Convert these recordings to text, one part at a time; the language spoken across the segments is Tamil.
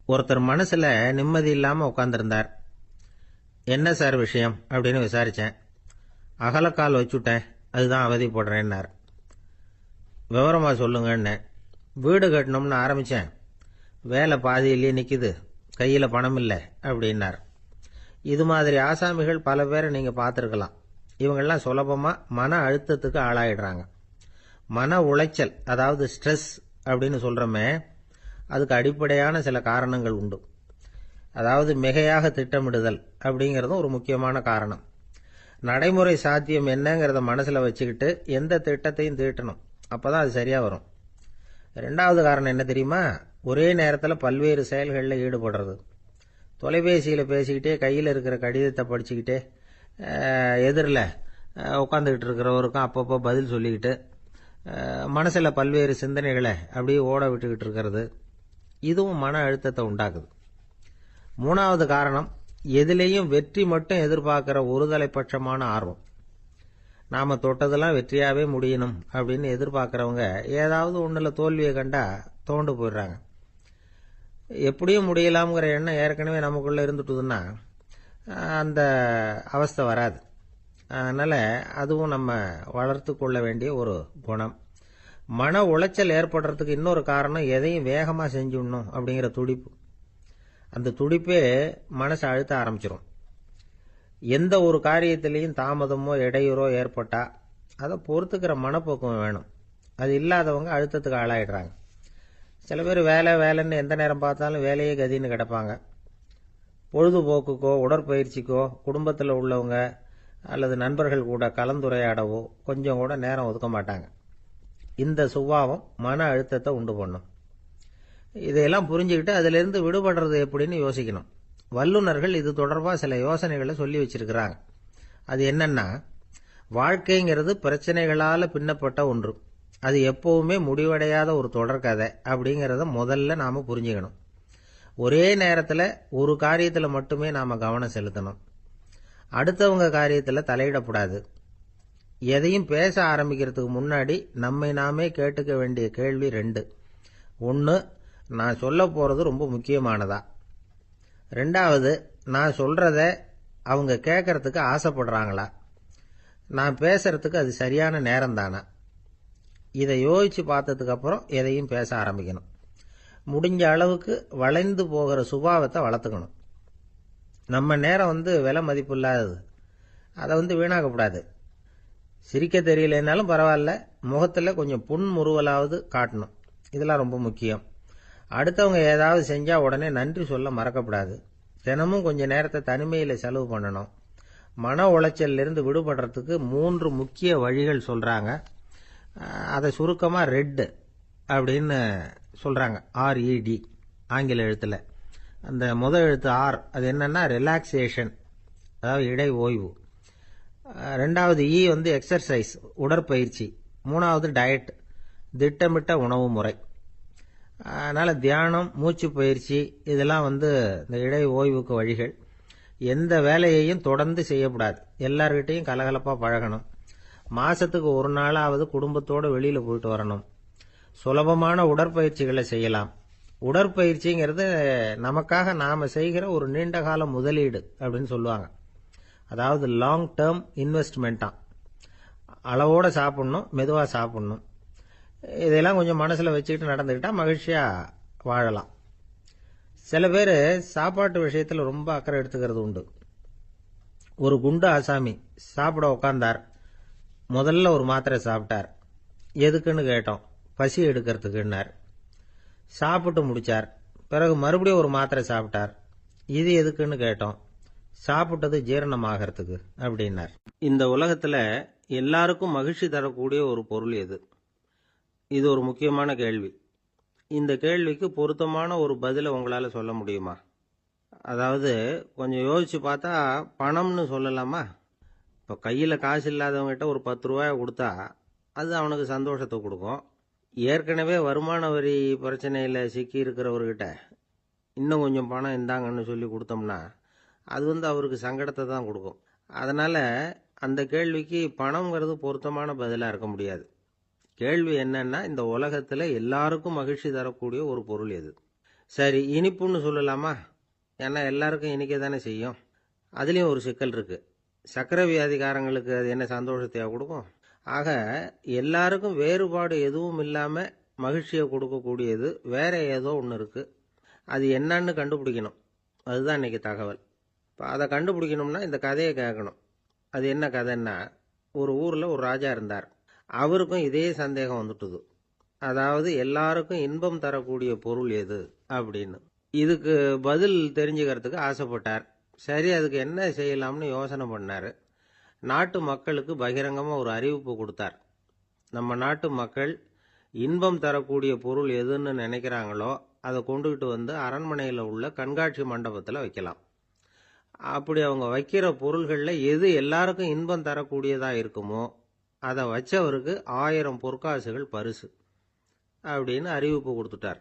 ஒருத்தர் மனசுல நிம்மதி இல்லாம உட்காந்துருந்தார். என்ன சார் விஷயம் அப்படின்னு விசாரிச்சேன். அகலக்கால் வச்சுட்டேன், அதுதான் அவதிப்படுறேன்னார். விவரமா சொல்லுங்கன்னு. வீடு கட்டணும்னு ஆரம்பிச்சேன், வேலை பாதியிலேயே நிக்குது, கையில பணம் இல்லை அப்படின்னார். இது மாதிரி ஆசாமிகள் பல பேரை நீங்க பார்த்துருக்கலாம். இவங்கெல்லாம் சுலபமா மன அழுத்தத்துக்கு ஆளாயிடுறாங்க. மன உளைச்சல், அதாவது ஸ்ட்ரெஸ் அப்படின்னு சொல்றோமே, அதுக்கு அடிப்படையான சில காரணங்கள் உண்டு. அதாவது மிகையாக திட்டமிடுதல் அப்படிங்கிறதும் ஒரு முக்கியமான காரணம். நடைமுறை சாத்தியம் என்னங்கிறத மனசுல வச்சுக்கிட்டு எந்த திட்டத்தையும் தீட்டணும், அப்பதான் அது சரியா வரும். ரெண்டாவது காரணம் என்ன தெரியுமா? ஒரே நேரத்தில் பல்வேறு செயல்களில் ஈடுபடுறது. தொலைபேசியில் பேசிக்கிட்டே கையில் இருக்கிற கடிதத்தை படிச்சுக்கிட்டே எதிரில் உட்காந்துக்கிட்டு இருக்கிறவருக்கும் அப்பப்போ பதில் சொல்லிக்கிட்டு மனசில் பல்வேறு சிந்தனைகளை அப்படியே ஓட விட்டுக்கிட்டு இருக்கிறது, இதுவும் மன அழுத்தத்தை உண்டாக்குது. மூணாவது காரணம், எதிலேயும் வெற்றி மட்டும் எதிர்பார்க்கிற ஒருதலை பட்சமான ஆர்வம். நாம தொட்டதெல்லாம் வெற்றியாவே முடியணும் அப்படின்னு எதிர்பார்க்கிறவங்க ஏதாவது ஒண்ணுல தோல்வியை கண்டா தோண்டு போயிடுறாங்க. எப்படியும் முடியலாம்ங்கிற எண்ணம் ஏற்கனவே நமக்குள்ள இருந்துட்டுதுன்னா அந்த அவஸ்தை வராது. அதனால அதுவும் நம்ம வளர்த்து கொள்ள வேண்டிய ஒரு குணம். மன உளைச்சல் ஏற்படுறதுக்கு இன்னொரு காரணம், எதையும் வேகமா செஞ்சுடணும் அப்படிங்கிற துடிப்பு. அந்த துடிப்பே மனசை அழுத்த ஆரம்பிச்சிடும். எந்த ஒரு காரியத்திலையும் தாமதமோ இடையூறோ ஏற்பட்டா அதை பொறுத்துக்கிற மனப்போக்கம் வேணும். அது இல்லாதவங்க அழுத்தத்துக்கு ஆளாயிடுறாங்க. சில பேர் வேலை வேலைன்னு எந்த நேரம் பார்த்தாலும் வேலையே கதின்னு கிடப்பாங்க. பொழுதுபோக்குக்கோ உடற்பயிற்சிக்கோ குடும்பத்தில் உள்ளவங்க அல்லது நண்பர்கள் கூட கலந்துரையாடவோ கொஞ்சம் கூட நேரம் ஒதுக்க மாட்டாங்க. இந்த சுபாவம் மன அழுத்தத்தை உண்டு பண்ணும். இதையெல்லாம் புரிஞ்சுக்கிட்டு அதிலிருந்து விடுபடுறது எப்படின்னு யோசிக்கணும். வல்லுநர்கள் இது தொடர்பாக சில யோசனைகளை சொல்லி வச்சிருக்கிறாங்க. அது என்னன்னா, வாழ்க்கைங்கிறது பிரச்சனைகளால பின்னப்பட்ட ஒன்று. அது எப்பவுமே முடிவடையாத ஒரு தொடர்கதை அப்படிங்கிறத முதல்ல நாம புரிஞ்சுக்கணும். ஒரே நேரத்தில் ஒரு காரியத்தில் மட்டுமே நாம கவனம் செலுத்தணும். அடுத்தவங்க காரியத்தில் தலையிடக்கூடாது. எதையும் பேச ஆரம்பிக்கிறதுக்கு முன்னாடி நம்மை நாமே கேட்டுக்க வேண்டிய கேள்வி ரெண்டு. ஒன்று, நான் சொல்ல போறது ரொம்ப முக்கியமானதா? ரெண்டாவது, நான் சொல்றத அவங்க கேட்கறதுக்கு ஆசைப்படுறாங்களா? நான் பேசுறதுக்கு அது சரியான நேரம் தானா? இதை யோசிச்சு பார்த்ததுக்கு அப்புறம் எதையும் பேச ஆரம்பிக்கணும். முடிஞ்ச அளவுக்கு வளைந்து போகிற சுபாவத்தை வளர்த்துக்கணும். நம்ம நேரம் விலை மதிப்பு இல்லாதது, அதை வீணாக்கக்கூடாது. சிரிக்க தெரியலனாலும் பரவாயில்ல, முகத்தில் கொஞ்சம் புன்முறுவலாவது காட்டணும். இதெல்லாம் ரொம்ப முக்கியம். அடுத்தவங்க ஏதாவது செஞ்சா உடனே நன்றி சொல்ல மறக்கப்படாது. தினமும் கொஞ்ச நேரத்தை தனிமையில செலவு பண்ணணும். மன உளைச்சல்ல இருந்து விடுபடுறதுக்கு 3 முக்கிய வழிகள் சொல்றாங்க. அதை சுருக்கமா ரெட் அப்படின்னு சொல்றாங்க. RED ஆங்கில எழுத்துல. அந்த முதல் எழுத்து ஆர், அது என்னன்னா ரிலாக்ஸேஷன், அதாவது இடை ஓய்வு. ரெண்டாவது இ எக்ஸர்சைஸ், உடற்பயிற்சி. மூணாவது டயட், திட்டமிட்ட உணவு முறை. அதனால தியானம், மூச்சு பயிற்சி இதெல்லாம் இந்த இடை ஓய்வுக்கு வழிகள். எந்த வேலையையும் தொடர்ந்து செய்யக்கூடாது. எல்லார்கிட்டையும் கலகலப்பா பழகணும். மாசத்துக்கு ஒரு நாளாவது குடும்பத்தோடு வெளியில போயிட்டு வரணும். சுலபமான உடற்பயிற்சிகளை செய்யலாம். உடற்பயிற்சிங்கிறது நமக்காக நாம செய்கிற ஒரு நீண்ட கால முதலீடு அப்படின்னு சொல்லுவாங்க. அதாவது லாங் டேர்ம் இன்வெஸ்ட்மெண்டா. அளவோட சாப்பிடணும், மெதுவா சாப்பிடணும். இதெல்லாம் கொஞ்சம் மனசுல வச்சுக்கிட்டு நடந்துக்கிட்டா மகிழ்ச்சியா வாழலாம். சில பேர் சாப்பாட்டு விஷயத்துல ரொம்ப அக்கறை எடுத்துக்கிறது உண்டு. ஒரு குண்டு ஆசாமி சாப்பிட உட்கார்ந்தார். முதல்ல ஒரு மாத்திரை சாப்பிட்டார். எதுக்குன்னு கேட்டோம். பசி எடுக்கிறதுக்குன்னார். சாப்பிட்டு முடிச்சார். பிறகு மறுபடியும் ஒரு மாத்திரை சாப்பிட்டார். இது எதுக்குன்னு கேட்டோம். சாப்பிட்டது ஜீரணமாகறதுக்கு அப்படின்னார். இந்த உலகத்துல எல்லாருக்கும் மகிழ்ச்சி தரக்கூடிய ஒரு பொருள் எது? இது ஒரு முக்கியமான கேள்வி. இந்த கேள்விக்கு பொருத்தமான ஒரு பதிலை உங்களால சொல்ல முடியுமா? அதாவது கொஞ்சம் யோசிச்சு பார்த்தா பணம்னு சொல்லலாமா? இப்போ கையில் காசு இல்லாதவங்ககிட்ட ஒரு 10 ரூபாய் கொடுத்தா அது அவனுக்கு சந்தோஷத்தை கொடுக்கும். ஏற்கனவே வருமான வரி பிரச்சனையில் சிக்கி இருக்கிறவர்கிட்ட இன்னும் கொஞ்சம் பணம் இந்தாங்கன்னு சொல்லி கொடுத்தோம்னா அது அவருக்கு சங்கடத்தை தான் கொடுக்கும். அதனால அந்த கேள்விக்கு பணம்ங்கிறது பொருத்தமான பதிலாக இருக்க முடியாது. கேள்வி என்னன்னா, இந்த உலகத்தில் எல்லாருக்கும் மகிழ்ச்சி தரக்கூடிய ஒரு பொருள் எது? சரி, இனிப்புன்னு சொல்லலாமா? ஏன்னா எல்லாருக்கும் இனிக்க தானே செய்யும். அதுலேயும் ஒரு சிக்கல் இருக்கு. சர்க்கரை வியாதிக்காரங்களுக்கு அது என்ன சந்தோஷத்தையா கொடுக்கும்? ஆக எல்லாருக்கும் வேறுபாடு எதுவும் இல்லாமல் மகிழ்ச்சியை கொடுக்கக்கூடியது வேற ஏதோ ஒன்று இருக்கு. அது என்னன்னு கண்டுபிடிக்கணும். அதுதான் இன்னைக்கு தகவல். இப்போ அதை கண்டுபிடிக்கணும்னா இந்த கதையை கேட்கணும். அது என்ன கதைன்னா, ஒரு ஊரில் ஒரு ராஜா இருந்தார். அவருக்கும் இதே சந்தேகம் வந்துட்டுது. அதாவது எல்லாருக்கும் இன்பம் தரக்கூடிய பொருள் எது அப்படின்னு. இதுக்கு பதில் தெரிஞ்சுக்கிறதுக்கு ஆசைப்பட்டார். சரி, அதுக்கு என்ன செய்யலாம்னு யோசனை பண்ணார். நாட்டு மக்களுக்கு பகிரங்கமாக ஒரு அறிவிப்பு கொடுத்தார். நம்ம நாட்டு மக்கள் இன்பம் தரக்கூடிய பொருள் எதுன்னு நினைக்கிறாங்களோ அதை கொண்டுகிட்டு வந்து அரண்மனையில் உள்ள கண்காட்சி மண்டபத்தில் வைக்கலாம். அப்படி அவங்க வைக்கிற பொருள்களில் எது எல்லாருக்கும் இன்பம் தரக்கூடியதாக இருக்குமோ அதை வச்சவருக்கு 1000 பொற்காசுகள் பரிசு அப்படின்னு அறிவிப்பு கொடுத்துட்டார்.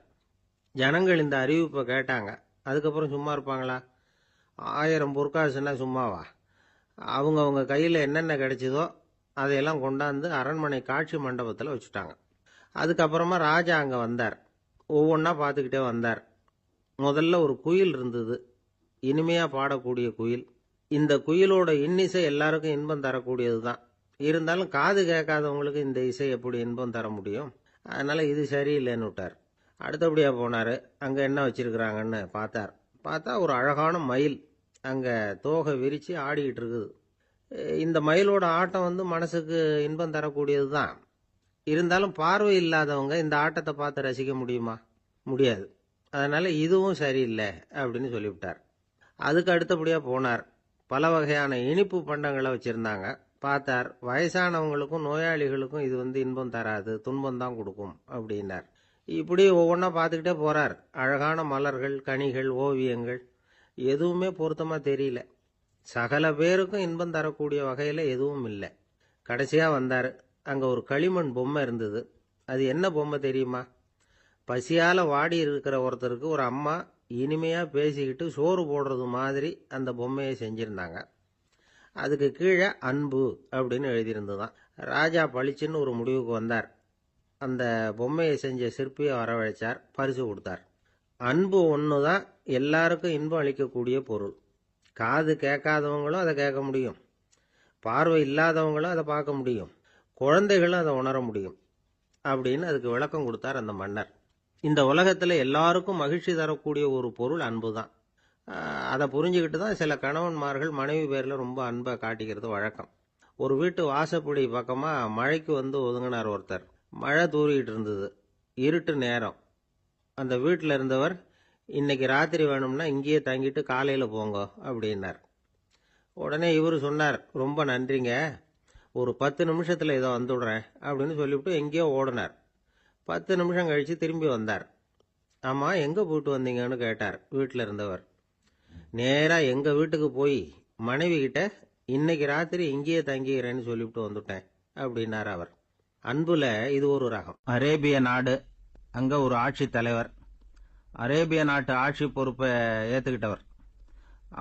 ஜனங்கள் இந்த அறிவிப்பை கேட்டாங்க. அதுக்கப்புறம் சும்மா இருப்பாங்களா? 1000 பொற்காசுன்னா சும்மாவா? அவங்க கையில் என்னென்ன கிடைச்சதோ அதையெல்லாம் கொண்டாந்து அரண்மனை காட்சி மண்டபத்தில் வச்சுட்டாங்க. அதுக்கப்புறமா ராஜா அங்கே வந்தார். ஒவ்வொன்றா பார்த்துக்கிட்டே வந்தார். முதல்ல ஒரு குயில் இருந்தது, இனிமையாக பாடக்கூடிய குயில். இந்த குயிலோட இன்னிசை எல்லாருக்கும் இன்பம் தரக்கூடியது தான். இருந்தாலும் காது கேட்காதவங்களுக்கு இந்த இசை எப்படி இன்பம் தர முடியும்? அதனால் இது சரியில்லைன்னு விட்டார். அடுத்தபடியாக போனார். அங்கே என்ன வச்சிருக்கிறாங்கன்னு பார்த்தா ஒரு அழகான மயில் அங்கே தோகை விரித்து ஆடிக்கிட்டு இருக்குது. இந்த மயிலோட ஆட்டம் மனசுக்கு இன்பம் தரக்கூடியது தான். இருந்தாலும் பார்வை இல்லாதவங்க இந்த ஆட்டத்தை பார்த்து ரசிக்க முடியுமா? முடியாது. அதனால் இதுவும் சரியில்லை அப்படின்னு சொல்லிவிட்டார். அதுக்கு அடுத்தபடியாக போனார். பல வகையான இனிப்பு பண்டங்களை வச்சுருந்தாங்க. பார்த்தார், வயசானவங்களுக்கும் நோயாளிகளுக்கும் இது இன்பம் தராது, துன்பம் தான் கொடுக்கும் அப்படின்னார். இப்படி ஒவ்வொன்றா பார்த்துக்கிட்டே போகிறார். அழகான மலர்கள், கனிகள், ஓவியங்கள் எதுவுமே பொருத்தமாக தெரியல. சகல பேருக்கும் இன்பம் தரக்கூடிய வகையில் எதுவும் இல்லை. கடைசியாக வந்தார். அங்கே ஒரு களிமண் பொம்மை இருந்தது. அது என்ன பொம்மை தெரியுமா? பசியால் வாடி இருக்கிற ஒருத்தருக்கு ஒரு அம்மா இனிமையாக பேசிக்கிட்டு சோறு போடுறது மாதிரி அந்த பொம்மையை செஞ்சுருந்தாங்க. அதுக்கு கீழே அன்பு அப்படின்னு எழுதியிருந்துதான். ராஜா பளிச்சுன்னு ஒரு முடிவுக்கு வந்தார். அந்த பொம்மையை செஞ்ச சிற்பியை வரவழைச்சார், பரிசு கொடுத்தார். அன்பு ஒன்று தான் எல்லாருக்கும் இன்பம் அளிக்கக்கூடிய பொருள். காது கேட்காதவங்களும் அதை கேட்க முடியும், பார்வை இல்லாதவங்களும் அதை பார்க்க முடியும், குழந்தைகளும் அதை உணர முடியும் அப்படின்னு அதுக்கு விளக்கம் கொடுத்தார் அந்த மன்னர். இந்த உலகத்தில் எல்லாருக்கும் மகிழ்ச்சி தரக்கூடிய ஒரு பொருள் அன்பு தான். அதை புரிஞ்சுக்கிட்டு தான் சில கணவன்மார்கள் மனைவி பேரில் ரொம்ப அன்பை காட்டிக்கிறது வழக்கம். ஒரு வீட்டு வாசப்படி பக்கமாக மழைக்கு ஒதுங்கினார் ஒருத்தர். மழை தூரிக்கிட்டு இருந்தது, இருட்டு நேரம். அந்த வீட்டில் இருந்தவர், இன்னைக்கு ராத்திரி வேணும்னா இங்கேயே தங்கிட்டு காலையில் போங்க அப்படின்னார். உடனே இவர் சொன்னார், ரொம்ப நன்றிங்க, ஒரு 10 நிமிஷத்தில் இதை வந்துவிடுறேன் அப்படின்னு சொல்லிவிட்டு எங்கேயோ ஓடினார். 10 நிமிஷம் கழித்து திரும்பி வந்தார். ஆமாம், எங்கே போயிட்டு வந்தீங்கன்னு கேட்டார் வீட்டில் இருந்தவர். நேராக எங்கள் வீட்டுக்கு போய் மனைவி கிட்ட இன்னைக்கு ராத்திரி இங்கேயே தங்கிக்கிறேன்னு சொல்லிவிட்டு வந்துட்டேன் அப்படின்னார் அவர். அன்புல இது ஒரு ரகம். அரேபிய நாடு, அங்கே ஒரு ஆட்சி தலைவர். அரேபிய நாட்டு ஆட்சி பொறுப்பை ஏற்றுக்கிட்டவர்.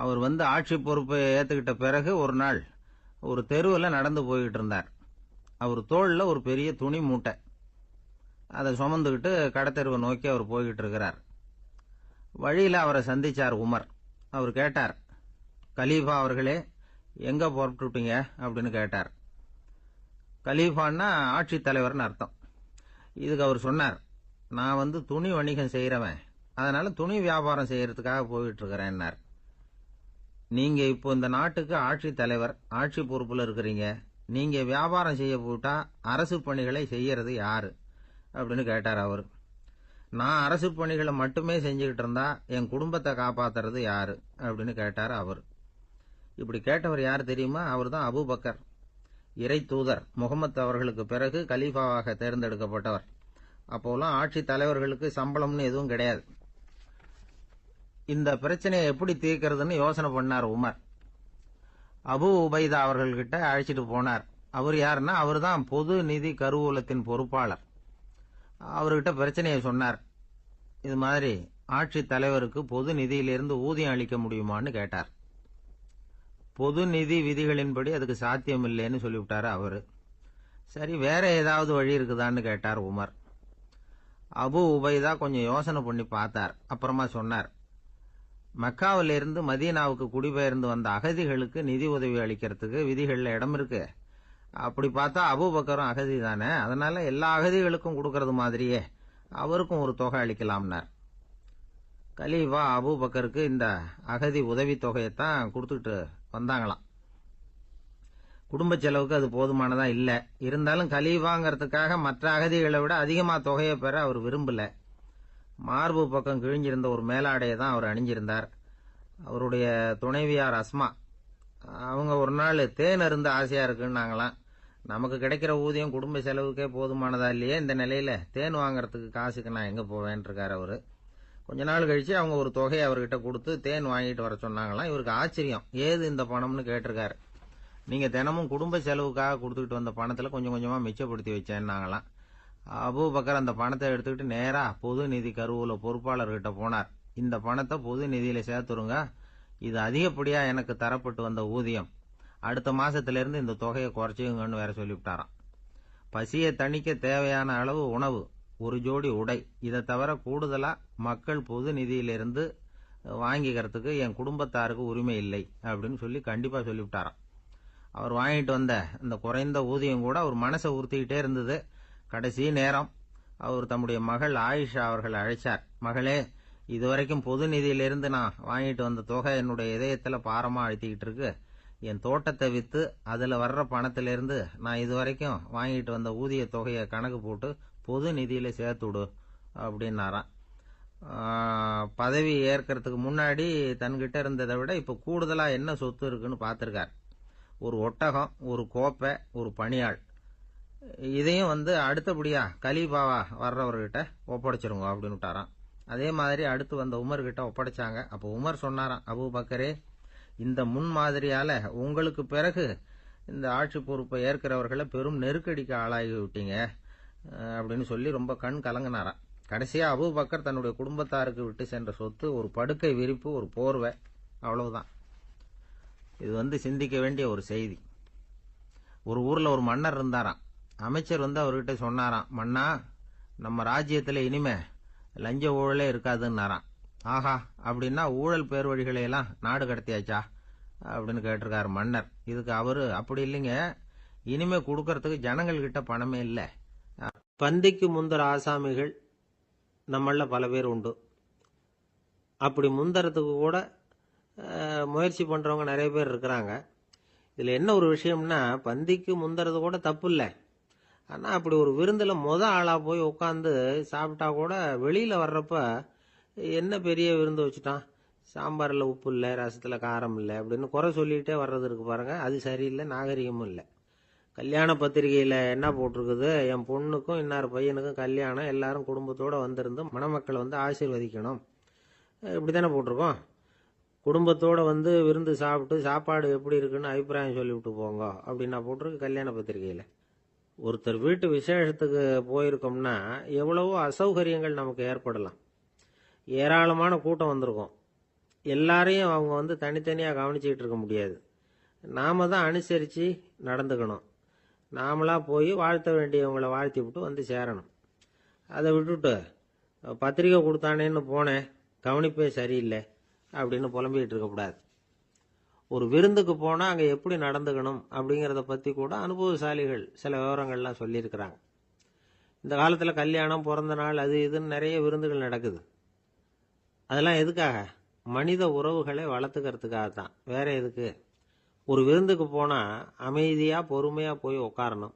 அவர் ஆட்சி பொறுப்பை ஏற்றுக்கிட்ட பிறகு ஒரு நாள் ஒரு தெருவில் நடந்து போய்கிட்டு இருந்தார். அவர் தோளில் ஒரு பெரிய துணி மூட்டை, அதை சுமந்துக்கிட்டு கடத்தெருவை நோக்கி அவர் போய்கிட்டு இருக்கிறார். வழியில் அவரை சந்திச்சார் உமர். அவர் கேட்டார், கலீஃபா அவர்களே, எங்கே புறப்பட்டுட்டீங்க அப்படின்னு கேட்டார். கலீஃபான்னா ஆட்சி தலைவர்னு அர்த்தம். இதுக்கு அவர் சொன்னார், நான் துணி வணிகம் செய்கிறவன், அதனால துணி வியாபாரம் செய்யறதுக்காக போயிட்டு இருக்கிறேன்னார். நீங்க இப்போ இந்த நாட்டுக்கு ஆட்சி தலைவர், ஆட்சி பொறுப்புல இருக்கிறீங்க, நீங்க வியாபாரம் செய்ய போட்டா அரசு பணிகளை செய்யறது யாரு அப்படின்னு கேட்டார் அவர். நான் அரசு பணிகளை மட்டுமே செஞ்சுக்கிட்டு இருந்தா என் குடும்பத்தை காப்பாத்துறது யாரு அப்படின்னு கேட்டார் அவர். இப்படி கேட்டவர் யார் தெரியுமா? அவர் தான் அபூபக்கர், இறை தூதர் முகமது அவர்களுக்கு பிறகு கலீஃபாவாக தேர்ந்தெடுக்கப்பட்டவர். அப்போலாம் ஆட்சி தலைவர்களுக்கு சம்பளம்னு எதுவும் கிடையாது. இந்த பிரச்சனையை எப்படி தீர்க்கிறதுன்னு யோசனை பண்ணார் உமர். அபு உபைதா அவர்கள்கிட்ட அழைச்சிட்டு போனார். அவர் யாருன்னா, அவர் தான் பொது நிதி கருவூலத்தின் பொறுப்பாளர். அவர்கிட்ட பிரச்சனையை சொன்னார். இது மாதிரி ஆட்சி தலைவருக்கு பொது நிதியிலிருந்து ஊதியம் அளிக்க முடியுமான்னு கேட்டார். பொது நிதி விதிகளின்படி அதுக்கு சாத்தியம் இல்லைன்னு சொல்லிவிட்டாரு அவரு. சரி, வேற ஏதாவது வழி இருக்குதான்னு கேட்டார் உமர். அபு உபைதா கொஞ்சம் யோசனை பண்ணி பார்த்தார். அப்புறமா சொன்னார், மக்காவிலிருந்து மதீனாவுக்கு குடிபெயர்ந்து வந்த அகதிகளுக்கு நிதி உதவி அளிக்கிறதுக்கு விதிகள்ல இடம் இருக்கு. அப்படி பார்த்தா அபூபக்கரும் அகதி தானே, அதனால எல்லா அகதிகளுக்கும் கொடுக்கறது மாதிரியே அவருக்கும் ஒரு தொகை அளிக்கலாம்னார். கலீஃபா அபூபக்கருக்கு இந்த அகதி உதவி தொகையைத்தான் கொடுத்துட்டு வந்தாங்களாம். குடும்ப செலவுக்கு அது போதுமானதா இல்ல. இருந்தாலும் கலீஃபாங்கிறதுக்காக மற்ற அகதிகளை விட அதிகமா தொகையை பெற அவர் விரும்பல. மார்பு பக்கம் கிழிஞ்சிருந்த ஒரு மேலாடையை தான் அவர் அணிஞ்சிருந்தார். அவருடைய துணைவியார் அஸ்மா அவங்க ஒரு நாள் தேன் அருந்த ஆசையா இருக்குன்னாங்களாம். நமக்கு கிடைக்கிற ஊதியம் குடும்ப செலவுக்கே போதுமானதா இல்லையே, இந்த நிலையில தேன் வாங்கறதுக்கு காசுக்கு நான் எங்க போவேன் இருக்காரு அவரு. கொஞ்ச நாள் கழிச்சு அவங்க ஒரு தொகையை அவர்கிட்ட கொடுத்து தேன் வாங்கிட்டு வர சொன்னாங்களாம். இவருக்கு ஆச்சரியம், ஏது இந்த பணம்னு கேட்டிருக்காரு. நீங்க தினமும் குடும்ப செலவுக்காக கொடுத்துக்கிட்டு வந்த பணத்துல கொஞ்சம் கொஞ்சமா மிச்சப்படுத்தி வச்சேன்னாங்களாம். அபூபக்கர் அந்த பணத்தை எடுத்துக்கிட்டு நேரா பொது நிதி கருவூல பொறுப்பாளர்கிட்ட போனார். இந்த பணத்தை பொது நிதியில சேர்த்துருங்க, இது அதிகப்படியா எனக்கு தரப்பட்டு வந்த ஊதியம், அடுத்த மாசத்துல இருந்து இந்த தொகையை குறைச்சுங்கன்னு வேற சொல்லிவிட்டாராம். பசியை தணிக்க தேவையான அளவு உணவு, ஒரு ஜோடி உடை, இதை தவிர கூடுதலா மக்கள் பொது நிதியிலிருந்து வாங்கிக்கிறதுக்கு என் குடும்பத்தாருக்கு உரிமை இல்லை அப்படின்னு சொல்லி கண்டிப்பா சொல்லிவிட்டாராம். அவர் வாங்கிட்டு வந்த இந்த குறைந்த ஊதியம் கூட அவர் மனசை உறுத்திக்கிட்டே இருந்தது. கடைசி நேரம் அவர் தம்முடைய மகள் ஆயிஷா அவர்களை அழைச்சார். மகளே, இதுவரைக்கும் பொது நிதியிலிருந்து நான் வாங்கிட்டு வந்த தொகை என்னுடைய இதயத்துல பாரமா அழுத்திக்கிட்டு இருக்கு. என் தோட்டத்தை வித்து அதுல வர்ற பணத்திலிருந்து நான் இதுவரைக்கும் வாங்கிட்டு வந்த ஊதிய தொகையை கணக்கு போட்டு பொது நிதியில சேர்த்துடு அப்படின்னாராம். பதவி ஏற்கிறதுக்கு முன்னாடி தன்கிட்ட இருந்ததை விட இப்ப கூடுதலா என்ன சொத்து இருக்குன்னு பார்த்திருக்கார். ஒரு ஒட்டகம், ஒரு கோப்பை, ஒரு பணியாள். இதையும் அடுத்தபடியா கலீஃபாவா வர்றவர்கிட்ட ஒப்படைச்சிருங்க அப்படின்னு விட்டாராம். அதே மாதிரி அடுத்து வந்த உமர்கிட்ட ஒப்படைச்சாங்க. அப்போ உமர் சொன்னாராம், அபூபக்கரே, இந்த முன்மாதிரியால உங்களுக்கு பிறகு இந்த ஆட்சி பொறுப்பை ஏற்கிறவர்களை பெரும் நெருக்கடிக்கு ஆளாகி விட்டீங்க அப்படின்னு சொல்லி ரொம்ப கண் கலங்கினாராம். கடைசியா அபூபக்கர் தன்னுடைய குடும்பத்தாருக்கு விட்டு சென்ற சொத்து ஒரு படுக்கை விரிப்பு, ஒரு போர்வை, அவ்வளவுதான். இது சிந்திக்க வேண்டிய ஒரு செய்தி. ஒரு ஊர்ல ஒரு மன்னர் இருந்தாராம். அமைச்சர் அவர்கிட்ட சொன்னாராம், மன்னா, நம்ம ராஜ்யத்துல இனிமே லஞ்ச ஊழலே இருக்காதுன்னாராம். ஆஹா, அப்படின்னா ஊழல் பேர் வழிகளை எல்லாம் நாடு கடத்தியாச்சா அப்படின்னு கேட்டிருக்காரு மன்னர். இதுக்கு அவரு, அப்படி இல்லைங்க, இனிமே கொடுக்கறதுக்கு ஜனங்கள் கிட்ட பணமே இல்ல. பந்திக்கு முந்தர ஆசாமிகள் நம்மள பல பேர் உண்டு. அப்படி முந்தறதுக்கு கூட முயற்சி பண்றவங்க நிறைய பேர் இருக்கிறாங்க. இதுல என்ன ஒரு விஷயம்னா, பந்திக்கு முந்தறது கூட தப்பு இல்லை. ஆனா அப்படி ஒரு விருந்துல ஆளா போய் உட்காந்து சாப்பிட்டா கூட வெளியில வர்றப்ப என்ன பெரிய விருந்து வச்சுட்டான், சாம்பார்ல உப்பு இல்லை, ரசத்துல காரம் இல்லை அப்படின்னு குறை சொல்லிட்டே வர்றது இருக்கு பாருங்க, அது சரியில்லை, நாகரிகமும் இல்லை. கல்யாண பத்திரிகையில என்ன போட்டிருக்குது, என் பொண்ணுக்கும் இன்னார் பையனுக்கும் கல்யாணம், எல்லாரும் குடும்பத்தோட வந்திருந்து மணமக்களை ஆசீர்வதிக்கணும், இப்படித்தானே போட்டிருக்கோம். குடும்பத்தோட விருந்து சாப்பிட்டு சாப்பாடு எப்படி இருக்குன்னு அபிப்பிராயம் சொல்லிவிட்டு போங்க அப்படின்னா போட்டிருக்கு கல்யாண பத்திரிகையில. ஒருத்தர் வீட்டு விசேஷத்துக்கு போயிருக்கோம்னா எவ்வளவோ அசௌகரியங்கள் நமக்கு ஏற்படலாம். ஏராளமான கூட்டம் வந்திருக்கும். எல்லாரையும் அவங்க தனித்தனியா கவனிச்சுக்கிட்டு இருக்க முடியாது. நாம தான் அனுசரிச்சு நடந்துக்கணும். நாமளா போய் வாழ்த்த வேண்டியவங்களை வாழ்த்தி விட்டு சேரணும். அதை விட்டுட்டு பத்திரிக்கை கொடுத்தானேன்னு போனேன், கவனிப்பே சரியில்லை அப்படின்னு புலம்பிக்கிட்டு இருக்கக்கூடாது. ஒரு விருந்துக்கு போனா அங்க எப்படி நடந்துக்கணும் அப்படிங்கறத பத்தி கூட அனுபவசாலிகள் சில விவரங்கள்லாம் சொல்லியிருக்கிறாங்க. இந்த காலத்துல கல்யாணம், பிறந்த நாள், அது இதுன்னு நிறைய விருந்துகள் நடக்குது. அதெல்லாம் எதுக்காக? மனித உறவுகளை வளர்த்துக்கிறதுக்காகத்தான், வேற எதுக்கு? ஒரு விருந்துக்கு போனா அமைதியா பொறுமையா போய் உட்காரணும்.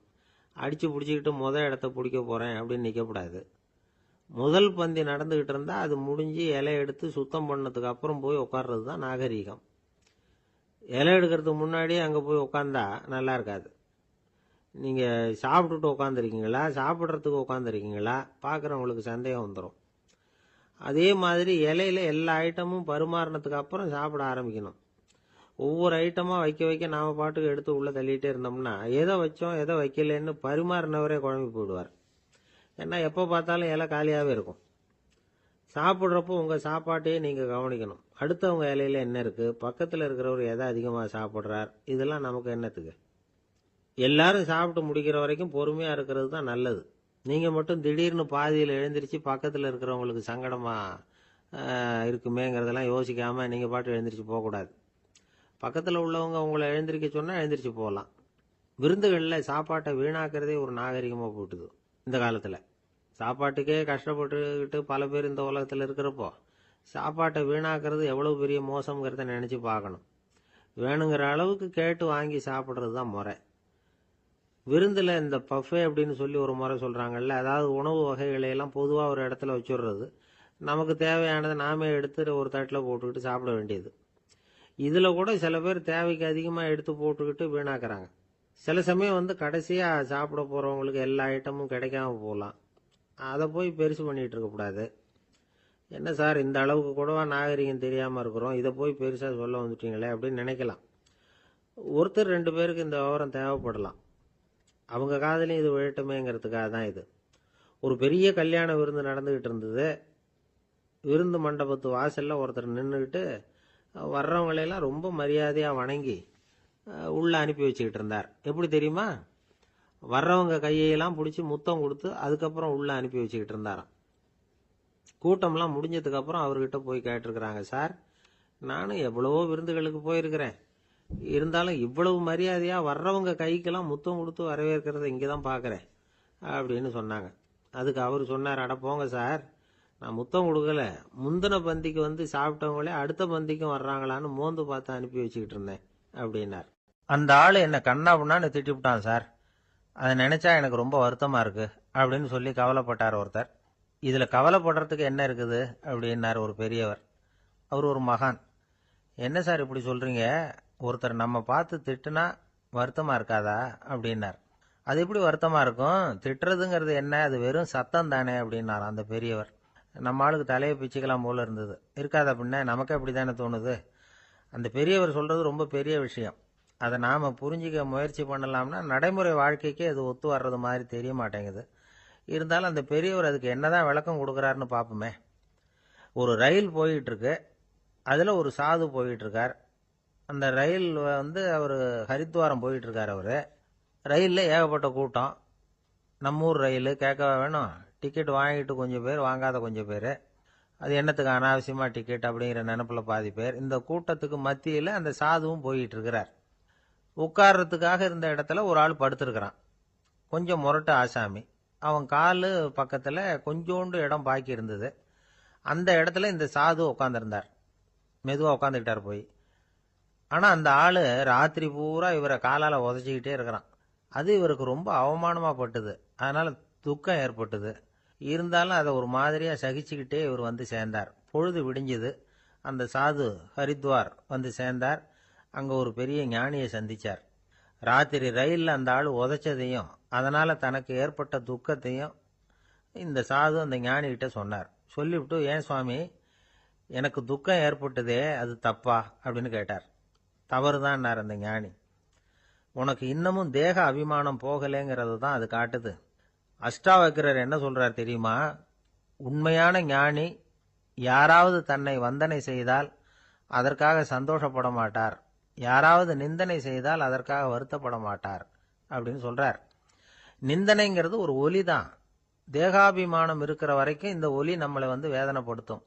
அடிச்சு பிடிச்சிக்கிட்டு இடத்த பிடிக்க போறேன் அப்படின்னு நிற்கக்கூடாது. முதல் பந்தி நடந்துகிட்டு இருந்தா அது முடிஞ்சு இலை எடுத்து சுத்தம் பண்ணதுக்கு அப்புறம் போய் உட்கார்றது தான் நாகரீகம். இலை எடுக்கிறதுக்கு முன்னாடியே அங்க போய் உட்காந்தா நல்லா இருக்காது. நீங்க சாப்பிட்டுட்டு உட்காந்துருக்கீங்களா, சாப்பிட்றதுக்கு உட்காந்துருக்கீங்களா, பாக்குறவங்களுக்கு சந்தேகம் வந்துடும். அதே மாதிரி இலையில எல்லா ஐட்டமும் பரிமாறினதுக்கு அப்புறம் சாப்பிட ஆரம்பிக்கணும். ஒவ்வொரு ஐட்டமா வைக்க வைக்க நாம பாட்டுக்கு எடுத்து உள்ள தள்ளிட்டே இருந்தோம்னா எதை வச்சோம் எதை வைக்கலன்னு பரிமாறினவரே குழம்பி போயிடுவார். ஏன்னா எப்ப பார்த்தாலும் இலை காலியாவே இருக்கும். சாப்பிட்றப்போ உங்க சாப்பாட்டையே நீங்க கவனிக்கணும். அடுத்தவங்க இலையில என்ன இருக்கு, பக்கத்துல இருக்கிறவர் எதை அதிகமா சாப்பிட்றார், இதெல்லாம் நமக்கு என்னத்துக்கு? எல்லாரும் சாப்பிட்டு முடிக்கிற வரைக்கும் பொறுமையா இருக்கிறது தான் நல்லது. நீங்கள் மட்டும் திடீர்னு பாதியில் எழுந்திரிச்சு பக்கத்தில் இருக்கிறவங்களுக்கு சங்கடமா இருக்குமேங்கிறதெல்லாம் யோசிக்காமல் நீங்கள் பாட்டு எழுந்திரிச்சு போகக்கூடாது. பக்கத்தில் உள்ளவங்க உங்களை எழுந்திரிக்க சொன்னால் எழுந்திரிச்சு போகலாம். விருந்துகளில் சாப்பாட்டை வீணாக்கிறதே ஒரு நாகரிகமாக போட்டுது இந்த காலத்தில். சாப்பாட்டுக்கே கஷ்டப்பட்டுக்கிட்டு பல பேர் இந்த உலகத்தில் இருக்கிறப்போ சாப்பாட்டை வீணாக்கிறது எவ்வளோ பெரிய மோசங்கிறத நினச்சி பார்க்கணும். வேணுங்கிற அளவுக்கு கேட்டு வாங்கி சாப்பிட்றது தான் முறை. விருந்தில் இந்த பஃபே அப்படின்னு சொல்லி ஒரு முறை சொல்கிறாங்கல்ல, அதாவது உணவு வகைகளையெல்லாம் பொதுவாக ஒரு இடத்துல வச்சுடுறது, நமக்கு தேவையானதை நாமே எடுத்து ஒரு தட்டில் போட்டுக்கிட்டு சாப்பிட வேண்டியது. இதில் கூட சில பேர் தேவைக்கு அதிகமாக எடுத்து போட்டுக்கிட்டு வீணாக்குறாங்க. சில சமயம் கடைசியாக சாப்பிட போகிறவங்களுக்கு எல்லா ஐட்டமும் கிடைக்காம போகலாம். அதை போய் பெருசு பண்ணிகிட்டு இருக்கக்கூடாது. என்ன சார் இந்த அளவுக்கு கூடவா நாகரிகம் தெரியாமல் இருக்கிறோம், இதை போய் பெருசாக சொல்ல வந்துட்டீங்களே அப்படின்னு நினைக்கலாம். ஒருத்தர் 2 பேருக்கு இந்த விவரம் தேவைப்படலாம். அவங்க காதலையும் இது விழட்டுமேங்கிறதுக்காக தான் இது. ஒரு பெரிய கல்யாண விருந்து நடந்துக்கிட்டு இருந்தது. விருந்து மண்டபத்து வாசலில் ஒருத்தர் நின்றுக்கிட்டு வர்றவங்களையெல்லாம் ரொம்ப மரியாதையாக வணங்கி உள்ளே அனுப்பி வச்சுக்கிட்டு இருந்தார். எப்படி தெரியுமா? வர்றவங்க கையெல்லாம் பிடிச்சி முத்தம் கொடுத்து அதுக்கப்புறம் உள்ளே அனுப்பி வச்சுக்கிட்டு இருந்தாராம். கூட்டம்லாம் முடிஞ்சதுக்கப்புறம் அவர்கிட்ட போய் கேட்டிருக்கிறாங்க, சார் நானும் எவ்வளவோ விருந்துகளுக்கு போயிருக்கிறேன், இருந்தாலும் இவ்வளவு மரியாதையாக வர்றவங்க கைக்கெல்லாம் முத்தம் கொடுத்து வரவேற்கிறத இங்கே தான் பார்க்குறேன் அப்படின்னு சொன்னாங்க. அதுக்கு அவர் சொன்னார், அட போங்க சார், நான் முத்தம் கொடுக்கல, முந்தின பந்திக்கு சாப்பிட்டவங்களே அடுத்த பந்திக்கும் வர்றாங்களான்னு மோந்து பார்த்து அனுப்பி வச்சுக்கிட்டு இருந்தேன் அப்படின்னார். அந்த ஆள் என்னை கண்ணாபுண்ணான்னு திட்டிவிட்டான் சார், அதை நினைச்சா எனக்கு ரொம்ப வருத்தமாக இருக்கு அப்படின்னு சொல்லி கவலைப்பட்டார் ஒருத்தர். இதில் கவலைப்படுறதுக்கு என்ன இருக்குது அப்படின்னார் ஒரு பெரியவர். அவர் ஒரு மகான். என்ன சார் இப்படி சொல்கிறீங்க, ஒருத்தர் நம்ம பார்த்து திட்டுனா வருத்தமாக இருக்காதா அப்படின்னார். அது எப்படி வருத்தமாக இருக்கும், திட்டுறதுங்கிறது என்ன, அது வெறும் சத்தம் தானே அப்படின்னார் அந்த பெரியவர். நம்ம ஆளுக்கு தலையை பிச்சுக்கலாம் போல இருந்தது. இருக்காதா பின்ன, நமக்கு அப்படி தானே தோணுது. அந்த பெரியவர் சொல்கிறது ரொம்ப பெரிய விஷயம். அதை நாம் புரிஞ்சிக்க முயற்சி பண்ணலாம்னா நடைமுறை வாழ்க்கைக்கே அது ஒத்து வர்றது மாதிரி தெரிய மாட்டேங்குது. இருந்தாலும் அந்த பெரியவர் அதுக்கு என்னதான் விளக்கம் கொடுக்குறாருன்னு பார்ப்போமே. ஒரு ரயில் போயிட்டுருக்கு, அதில் ஒரு சாது போயிட்டுருக்கார். அந்த ரயில் அவர் ஹரித்வாரம் போயிட்டுருக்கார். அவர் ரயிலில் ஏகப்பட்ட கூட்டம். நம்ம ஊர் ரயில் கேட்க வேணும், டிக்கெட் வாங்கிட்டு கொஞ்சம் பேர், வாங்காத கொஞ்சம் பேர். அது என்னத்துக்கு அனாவசியமாக டிக்கெட் அப்படிங்கிற நினப்பில் பாதி பேர். இந்த கூட்டத்துக்கு மத்தியில் அந்த சாதுவும் போயிட்டுருக்கிறார். உட்கார்றதுக்காக இருந்த இடத்துல ஒரு ஆள் படுத்துருக்கிறான், கொஞ்சம் முரட்டு ஆசாமி. அவன் கால் பக்கத்தில் கொஞ்சோண்டு இடம் பாக்கி இருந்தது. அந்த இடத்துல இந்த சாது உட்காந்துருந்தார். மெதுவாக உட்காந்துக்கிட்டார் போய். ஆனால் அந்த ஆள் ராத்திரி பூரா இவரை காலால் உதச்சிக்கிட்டே இருக்கிறான். அது இவருக்கு ரொம்ப அவமானமாக பட்டுது. அதனால் துக்கம் ஏற்பட்டுது. இருந்தாலும் அதை ஒரு மாதிரியாக சகிச்சுக்கிட்டே இவர் சேர்ந்தார். பொழுது விடிஞ்சுது. அந்த சாது ஹரித்வார் சேர்ந்தார். அங்கே ஒரு பெரிய ஞானியை சந்திச்சார். ராத்திரி ரயிலில் அந்த ஆள் உதைச்சதையும் அதனால் தனக்கு ஏற்பட்ட துக்கத்தையும் இந்த சாது அந்த ஞானிகிட்ட சொன்னார். சொல்லிவிட்டு, ஏன் சுவாமி, எனக்கு துக்கம் ஏற்பட்டதே அது தப்பா அப்படின்னு கேட்டார். தவறுதான்னார் அந்த ஞானி. உனக்கு இன்னமும் தேக அபிமானம் போகலைங்கிறது தான் அது காட்டுது. அஷ்டாவக்கிரர் என்ன சொல்றார் தெரியுமா? உண்மையான ஞானி யாராவது தன்னை வந்தனை செய்தால் அதற்காக சந்தோஷப்பட மாட்டார், யாராவது நிந்தனை செய்தால் அதற்காக வருத்தப்பட மாட்டார் அப்படின்னு சொல்றார். நிந்தனைங்கிறது ஒரு ஒலி தான். தேகாபிமானம் இருக்கிற வரைக்கும் இந்த ஒலி நம்மளை வேதனைப்படுத்தும்.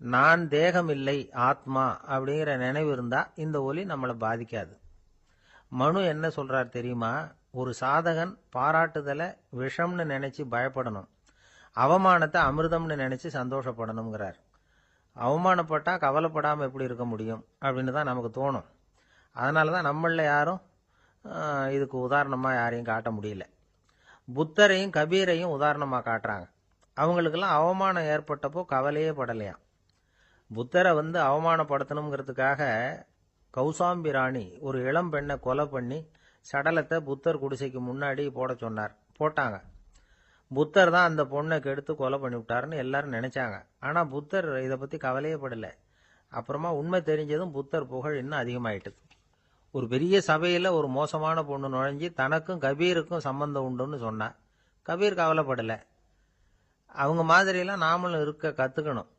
நான் தேகம் இல்லை, ஆத்மா அப்படிங்கிற நினைவு இருந்தா இந்த ஒலி நம்மளை பாதிக்காது. மனு என்ன சொல்றார் தெரியுமா? ஒரு சாதகன் பாராட்டுதலை விஷம்னு நினைச்சு பயப்படணும், அவமானத்தை அமிர்தம்னு நினைச்சு சந்தோஷப்படணுங்கிறார். அவமானப்பட்டா கவலைப்படாமல் எப்படி இருக்க முடியும் அப்படின்னு தான் நமக்கு தோணும். அதனால தான் நம்மளில் யாரும் இதுக்கு உதாரணமாக யாரையும் காட்ட முடியல. புத்தரையும் கபீரையும் உதாரணமாக காட்டுறாங்க. அவங்களுக்கெல்லாம் அவமானம் ஏற்பட்டப்போ கவலையே படலையாம். புத்தரை அவமானப்படுத்தணுங்கிறதுக்காக கௌசாம்பி ராணி ஒரு இளம் பெண்ணை கொலை பண்ணி சடலத்தை புத்தர் குடிசைக்கு முன்னாடி போட சொன்னார். போட்டாங்க. புத்தர் தான் அந்த பொண்ணை கெடுத்து கொலை பண்ணி விட்டாருன்னு எல்லாரும் நினைச்சாங்க. ஆனால் புத்தர் இதை பற்றி கவலையே படலை. அப்புறமா உண்மை தெரிஞ்சதும் புத்தர் புகழ் இன்னும் அதிகமாயிட்டது. ஒரு பெரிய சபையில் ஒரு மோசமான பொண்ணு நுழைஞ்சி தனக்கும் கபீருக்கும் சம்பந்தம் உண்டுன்னு சொன்னா. கபீர் கவலைப்படலை. அவங்க மாதிரியெல்லாம் நாமளும் இருக்க கற்றுக்கணும்.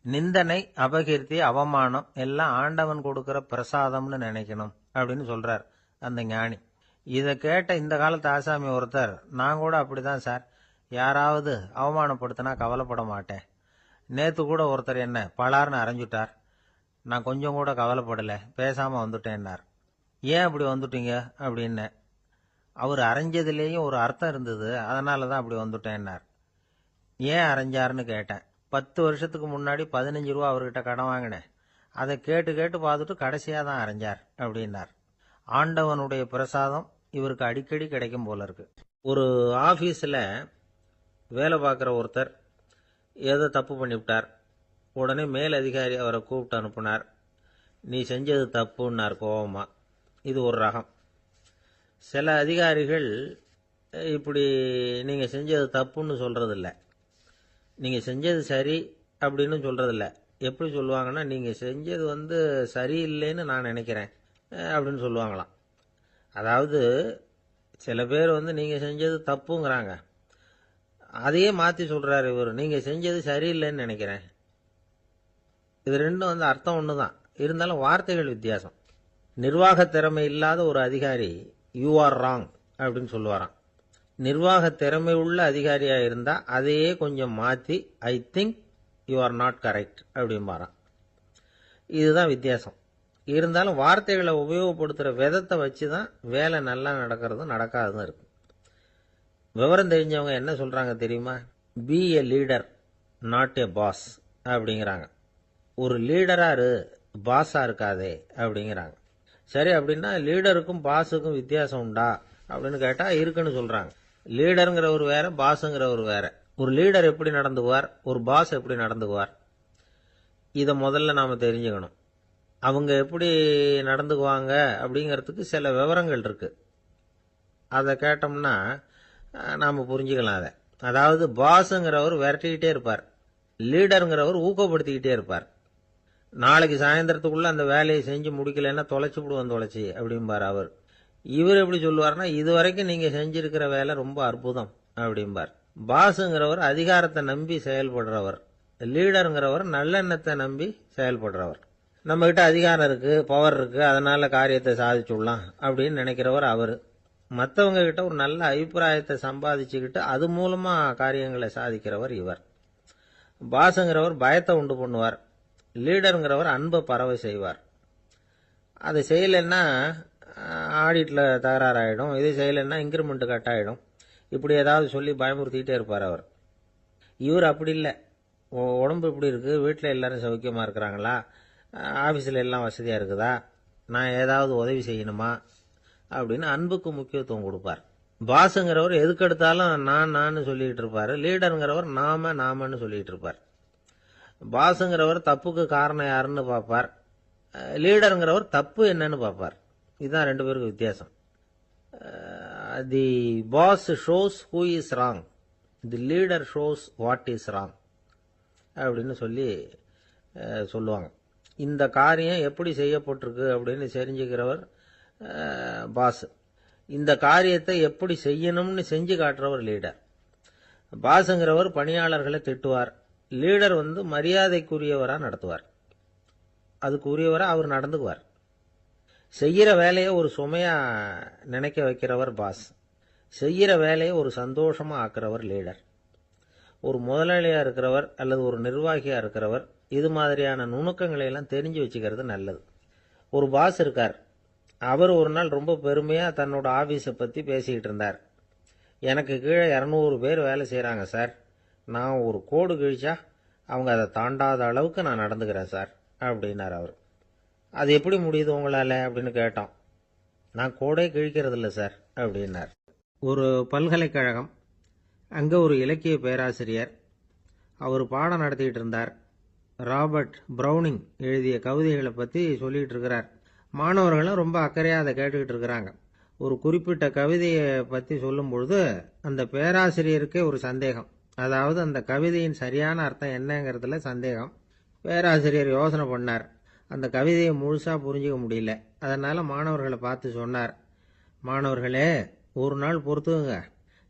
நிந்தனை, அபகீர்த்தி, அவமானம் எல்லாம் ஆண்டவன் கொடுக்குற பிரசாதம்னு நினைக்கணும் அப்படின்னு சொல்றார் அந்த ஞானி. இதை கேட்ட இந்த காலத்து ஆசாமி ஒருத்தர், நான் கூட அப்படிதான் சார், யாராவது அவமானப்படுத்தினா கவலைப்பட மாட்டேன். நேற்று கூட ஒருத்தர் என்ன பலார்னு அரைஞ்சுட்டார். நான் கொஞ்சம் கூட கவலைப்படலை, பேசாமல் வந்துட்டேன்னார். ஏன் அப்படி வந்துட்டீங்க அப்படின்னு. அவர் அரைஞ்சதுலேயும் ஒரு அர்த்தம் இருந்தது, அதனால தான் அப்படி வந்துட்டேன்னார். ஏன் அரைஞ்சாருன்னு கேட்டேன். 10 வருஷத்துக்கு முன்னாடி 15 ரூபா அவர்கிட்ட கடன் வாங்கினேன். அதை கேட்டு கேட்டு பார்த்துட்டு கடைசியாக தான் அரைஞ்சார் அப்படின்னார். ஆண்டவனுடைய பிரசாதம் இவருக்கு அடிக்கடி கிடைக்கும் போல இருக்கு. ஒரு ஆஃபீஸில் வேலை பார்க்குற ஒருத்தர் ஏதோ தப்பு பண்ணிவிட்டார். உடனே மேல் அதிகாரி அவரை கூப்பிட்டு அனுப்புனார். நீ செஞ்சது தப்புன்னார் கோபமா. இது ஒரு ரகம். சில அதிகாரிகள் இப்படி நீங்கள் செஞ்சது தப்புன்னு சொல்கிறதில்ல, நீங்கள் செஞ்சது சரி அப்படின்னு சொல்கிறதில்ல. எப்படி சொல்லுவாங்கன்னா, நீங்கள் செஞ்சது சரியில்லைன்னு நான் நினைக்கிறேன் அப்படின்னு சொல்லுவாங்களாம். அதாவது சில பேர் நீங்கள் செஞ்சது தப்புங்கிறாங்க, அதையே மாற்றி சொல்கிறாரு இவர், நீங்கள் செஞ்சது சரியில்லைன்னு நினைக்கிறேன். இது ரெண்டும் அர்த்தம் ஒன்று தான், இருந்தாலும் வார்த்தைகள் வித்தியாசம். நிர்வாக திறமை இல்லாத ஒரு அதிகாரி யூ ஆர் ராங் அப்படின்னு சொல்லுவாராம். நிர்வாக திறமை உள்ள அதிகாரியாக இருந்தால் அதையே கொஞ்சம் மாற்றி I think you are not correct அப்படிம்பாராம். இதுதான் வித்தியாசம். இருந்தாலும் வார்த்தைகளை உபயோகப்படுத்துகிற விதத்தை வச்சு தான் வேலை நல்லா நடக்கிறதும் நடக்காததும் இருக்கு. விவரம் தெரிஞ்சவங்க என்ன சொல்கிறாங்க தெரியுமா? Be a leader not a boss அப்படிங்கிறாங்க. ஒரு லீடராக பாஸாக இருக்காதே அப்படிங்கிறாங்க. சரி, அப்படின்னா லீடருக்கும் பாஸுக்கும் வித்தியாசம் உண்டா அப்படின்னு கேட்டால் இருக்குன்னு சொல்கிறாங்க. லீடருங்கிறவர் வேற, பாஸுங்கிறவர் வேற. ஒரு லீடர் எப்படி நடந்துக்குவார், ஒரு பாஸ் எப்படி நடந்துக்குவார், இதை முதல்ல நாம் தெரிஞ்சுக்கணும். அவங்க எப்படி நடந்துக்குவாங்க அப்படிங்கிறதுக்கு சில விவரங்கள் இருக்கு. அதை கேட்டோம்னா நாம் புரிஞ்சுக்கலாம் அதை. அதாவது பாஸுங்கிறவர் விரட்டிக்கிட்டே இருப்பார், லீடருங்கிறவர் ஊக்கப்படுத்திக்கிட்டே இருப்பார். நாளைக்கு சாயந்தரத்துக்குள்ள அந்த வேலையை செஞ்சு முடிக்கலைன்னா தொலைச்சி விடுவோம் தொலைச்சி அப்படிம்பார் அவர். இவர் எப்படி சொல்லுவார்னா, இது வரைக்கும் நீங்கள் செஞ்சிருக்கிற வேலை ரொம்ப அற்புதம் அப்படிம்பார். பாஸுங்கிறவர் அதிகாரத்தை நம்பி செயல்படுறவர், லீடருங்கிறவர் நல்லெண்ணத்தை நம்பி செயல்படுறவர். நம்மகிட்ட அதிகாரம் இருக்கு, பவர் இருக்கு, அதனால காரியத்தை சாதிச்சுடலாம் அப்படின்னு நினைக்கிறவர் அவர். மற்றவங்க கிட்ட ஒரு நல்ல அபிப்பிராயத்தை சம்பாதிச்சுக்கிட்டு அது மூலமா காரியங்களை சாதிக்கிறவர் இவர். பாஸுங்கிறவர் பயத்தை உண்டு பண்ணுவார், லீடருங்கிறவர் அன்பை பரவ செய்வார். அதை செய்யலைன்னா ஆடிட்டில் தகராறாயிடும், இது செய்யலைன்னா இன்க்ரிமெண்ட் கட் ஆகிடும், இப்படி ஏதாவது சொல்லி பயமுறுத்திக்கிட்டே இருப்பார் அவர். இவர் அப்படி இல்லை. உடம்பு இப்படி இருக்குது, வீட்டில் எல்லாரும் சௌக்கியமாக இருக்கிறாங்களா, ஆஃபீஸில் எல்லாம் வசதியாக இருக்குதா, நான் ஏதாவது உதவி செய்யணுமா அப்படின்னு அன்புக்கு முக்கியத்துவம் கொடுப்பார். பாஸுங்கிறவர் எதுக்கெடுத்தாலும் நான் சொல்லிக்கிட்டு இருப்பார், லீடருங்கிறவர் நாமன்னு சொல்லிக்கிட்டு இருப்பார். பாஸுங்கிறவர் தப்புக்கு காரணம் யாருன்னு பார்ப்பார், லீடருங்கிறவர் தப்பு என்னன்னு பார்ப்பார். இதுதான் ரெண்டு பேருக்கு வித்தியாசம். The boss shows who is wrong, the leader shows what is wrong அப்படின்னு சொல்லுவாங்க. இந்த காரியம் எப்படி செய்யப்பட்டிருக்கு அப்படின்னு தெரிஞ்சுக்கிறவர் பாஸ். இந்த காரியத்தை எப்படி செய்யணும்னு செஞ்சு காட்டுறவர் லீடர். பாஸுங்கிறவர் பணியாளர்களை திட்டுவார், லீடர் மரியாதைக்குரியவராக நடத்துவார், அதுக்குரியவராக அவர் நடந்துக்குவார். செய்கிற வேலையை ஒரு சுமையா நினைக்க வைக்கிறவர் பாஸ், செய்கிற வேலையை ஒரு சந்தோஷமா ஆக்குறவர் லீடர். ஒரு முதலாளியா இருக்கிறவர் அல்லது ஒரு நிர்வாகியா இருக்கிறவர் இது மாதிரியான நுணுக்கங்களை எல்லாம் தெரிஞ்சு வச்சுக்கிறது நல்லது. ஒரு பாஸ் இருக்கார், அவர் ஒரு நாள் ரொம்ப பெருமையா தன்னோட ஆபீஸை பத்தி பேசிக்கிட்டு இருந்தார். எனக்கு கீழே 200 பேர் வேலை செய்யறாங்க சார், நான் ஒரு கோடு கிழிச்சா அவங்க அதை தாண்டாத அளவுக்கு நான் நடந்துக்கிறேன் சார் அப்படின்னார் அவர். அது எப்படி முடியுது உங்களால அப்படின்னு கேட்டோம். நான் கோடே கிழிக்கிறது இல்லை சார் அப்படின்னார். ஒரு பல்கலைக்கழகம், அங்கே ஒரு இலக்கிய பேராசிரியர், அவர் பாடம் நடத்திக்கிட்டு இருந்தார். ராபர்ட் ப்ரௌனிங் எழுதிய கவிதைகளை பற்றி சொல்லிகிட்டு இருக்கிறார். மாணவர்களும் ரொம்ப அக்கறையாக அதை கேட்டுக்கிட்டு இருக்கிறாங்க. ஒரு குறிப்பிட்ட கவிதையை பற்றி சொல்லும் பொழுது அந்த பேராசிரியருக்கே ஒரு சந்தேகம், அதாவது அந்த கவிதையின் சரியான அர்த்தம் என்னங்கிறதுல சந்தேகம். பேராசிரியர் யோசனை பண்ணார், அந்த கவிதையை முழுசாக புரிஞ்சிக்க முடியல. அதனால் மாணவர்களை பார்த்து சொன்னார், மாணவர்களே ஒரு நாள் பொறுத்துக்குங்க,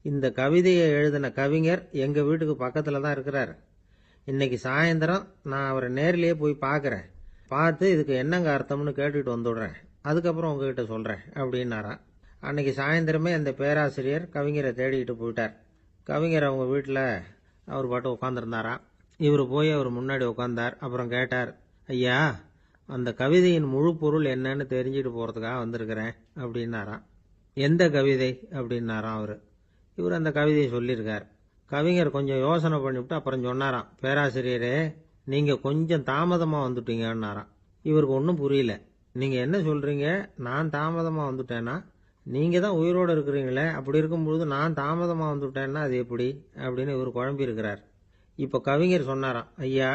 இந்த கவிதையை எழுதின கவிஞர் எங்கள் வீட்டுக்கு பக்கத்தில் தான் இருக்கிறார். இன்னைக்கு சாயந்தரம் நான் அவரை நேரிலேயே போய் பார்க்குறேன், பார்த்து இதுக்கு என்னங்க அர்த்தம்னு கேட்டுட்டு வந்துடுறேன், அதுக்கப்புறம் உங்ககிட்ட சொல்கிறேன் அப்படின்னாராம். அன்னைக்கு சாயந்தரமே அந்த பேராசிரியர் கவிஞரை தேடிக்கிட்டு போயிட்டார். கவிஞர் அவங்க வீட்டில் அவர் பாட்டு உட்காந்துருந்தாராம். இவர் போய் அவர் முன்னாடி உட்காந்தார். அப்புறம் கேட்டார், ஐயா, அந்த கவிதையின் முழு பொருள் என்னன்னு தெரிஞ்சுட்டு போகிறதுக்காக வந்திருக்கிறேன் அப்படின்னாராம். எந்த கவிதை அப்படின்னாராம் அவர். இவர் அந்த கவிதையை சொல்லியிருக்கார். கவிஞர் கொஞ்சம் யோசனை பண்ணிவிட்டு அப்புறம் சொன்னாராம், பேராசிரியரே, நீங்கள் கொஞ்சம் தாமதமாக வந்துட்டீங்கன்னாராம். இவருக்கு ஒன்றும் புரியல. நீங்கள் என்ன சொல்கிறீங்க, நான் தாமதமாக வந்துட்டேன்னா? நீங்கள் தான் உயிரோடு இருக்கிறீங்களே, அப்படி இருக்கும்பொழுது நான் தாமதமாக வந்துவிட்டேன்னா அது எப்படி அப்படின்னு இவர் குழம்பியிருக்கிறார். இப்போ கவிஞர் சொன்னாராம், ஐயா,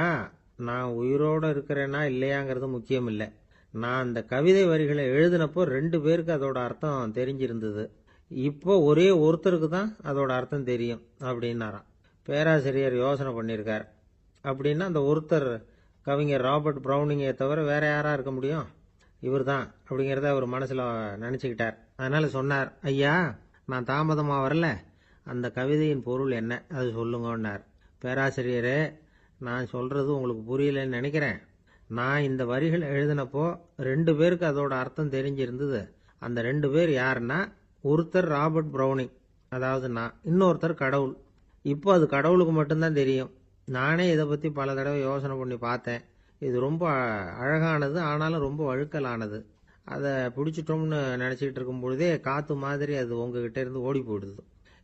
நான் உயிரோடு இருக்கிறேன்னா இல்லையாங்கிறது முக்கியம் இல்லை. நான் அந்த கவிதை வரிகளை எழுதினப்போ 2 பேருக்கு அதோட அர்த்தம் தெரிஞ்சிருந்தது. இப்போ ஒரே ஒருத்தருக்கு தான் அதோட அர்த்தம் தெரியும் அப்படின்னாராம். பேராசிரியர் யோசனை பண்ணியிருக்கார். அப்படின்னா அந்த ஒருத்தர் கவிஞர் ராபர்ட் ப்ரௌனிங்கை தவிர வேற யாரா இருக்க முடியும்? இவர் தான் அப்படிங்கிறத அவர் மனசில் நினச்சிக்கிட்டார். அதனால சொன்னார், ஐயா, நான் தாமதமாக வரல, அந்த கவிதையின் பொருள் என்ன அது சொல்லுங்கன்னார். பேராசிரியரே, நான் சொல்கிறது உங்களுக்கு புரியலன்னு நினைக்கிறேன். நான் இந்த வரிகள் எழுதினப்போ 2 பேருக்கு அதோட அர்த்தம் தெரிஞ்சிருந்தது. அந்த 2 பேர் யாருன்னா, ஒருத்தர் ராபர்ட் ப்ரௌனிங், அதாவது நான், இன்னொருத்தர் கடவுள். இப்போ அது கடவுளுக்கு மட்டும்தான் தெரியும். நானே இதை பற்றி பல தடவை யோசனை பண்ணி பார்த்தேன். இது ரொம்ப அழகானது, ஆனாலும் ரொம்ப வழுக்கலானது. அதை பிடிச்சிட்டோம்னு நினச்சிக்கிட்டு இருக்கும் பொழுதே காற்று மாதிரி அது உங்ககிட்ட இருந்து ஓடி போயிடுது.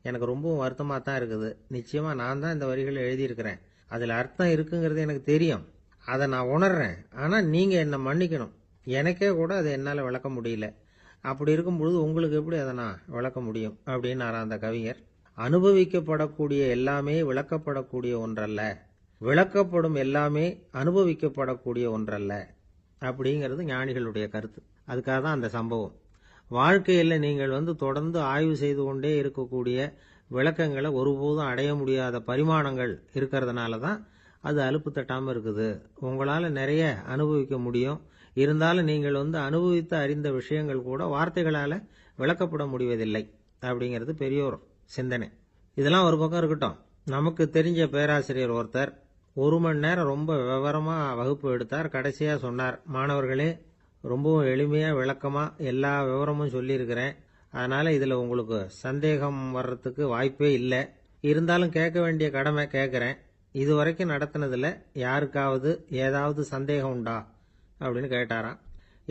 எனக்கு ரொம்பவும் வருத்தமாக தான் இருக்குது. நிச்சயமாக நான் தான் இந்த வரிகளை எழுதியிருக்கிறேன். அதில் அர்த்தம் இருக்குங்கிறது எனக்கு தெரியும். அதை நான் உணர்றேன். ஆனால் நீங்கள் என்னை மன்னிக்கணும். எனக்கே கூட அதை என்னால் விளக்க முடியல. அப்படி இருக்கும் பொழுது உங்களுக்கு எப்படி அதை நான் விளக்க முடியும் அப்படின்னாரா அந்த கவிஞர். அனுபவிக்கப்படக்கூடிய எல்லாமே விளக்கப்படக்கூடிய ஒன்றல்ல, விளக்கப்படும் எல்லாமே அனுபவிக்கப்படக்கூடிய ஒன்றல்ல அப்படிங்கிறது ஞானிகளுடைய கருத்து. அதுக்காக தான் அந்த சம்பவம். வாழ்க்கையில் நீங்கள் தொடர்ந்து ஆய்வு செய்து கொண்டே இருக்கக்கூடிய விளக்கங்களை ஒருபோதும் அடைய முடியாத பரிமாணங்கள் இருக்கிறதுனால தான் அது அலுப்பு தட்டாமல் இருக்குது. உங்களால் நிறைய அனுபவிக்க முடியும். இருந்தாலும் நீங்கள் அனுபவித்து அறிந்த விஷயங்கள் கூட வார்த்தைகளால் விளக்கப்பட முடிவதில்லை அப்படிங்கிறது பெரியோர் சிந்தனை. இதெல்லாம் ஒரு பக்கம் இருக்கட்டும். நமக்கு தெரிஞ்ச பேராசிரியர் ஒருத்தர் 1 மணி நேரம் ரொம்ப விவரமாக வகுப்பு எடுத்தார். கடைசியாக சொன்னார், மாணவர்களே, ரொம்பவும் எளிமையாக விளக்கமாக எல்லா விவரமும் சொல்லியிருக்கிறேன். அதனால் இதில் உங்களுக்கு சந்தேகம் வர்றதுக்கு வாய்ப்பே இல்லை. இருந்தாலும் கேட்க வேண்டிய கடமை கேட்குறேன். இது வரைக்கும் நடத்தினதில் யாருக்காவது ஏதாவது சந்தேகம் உண்டா அப்படின்னு கேட்டாராம்.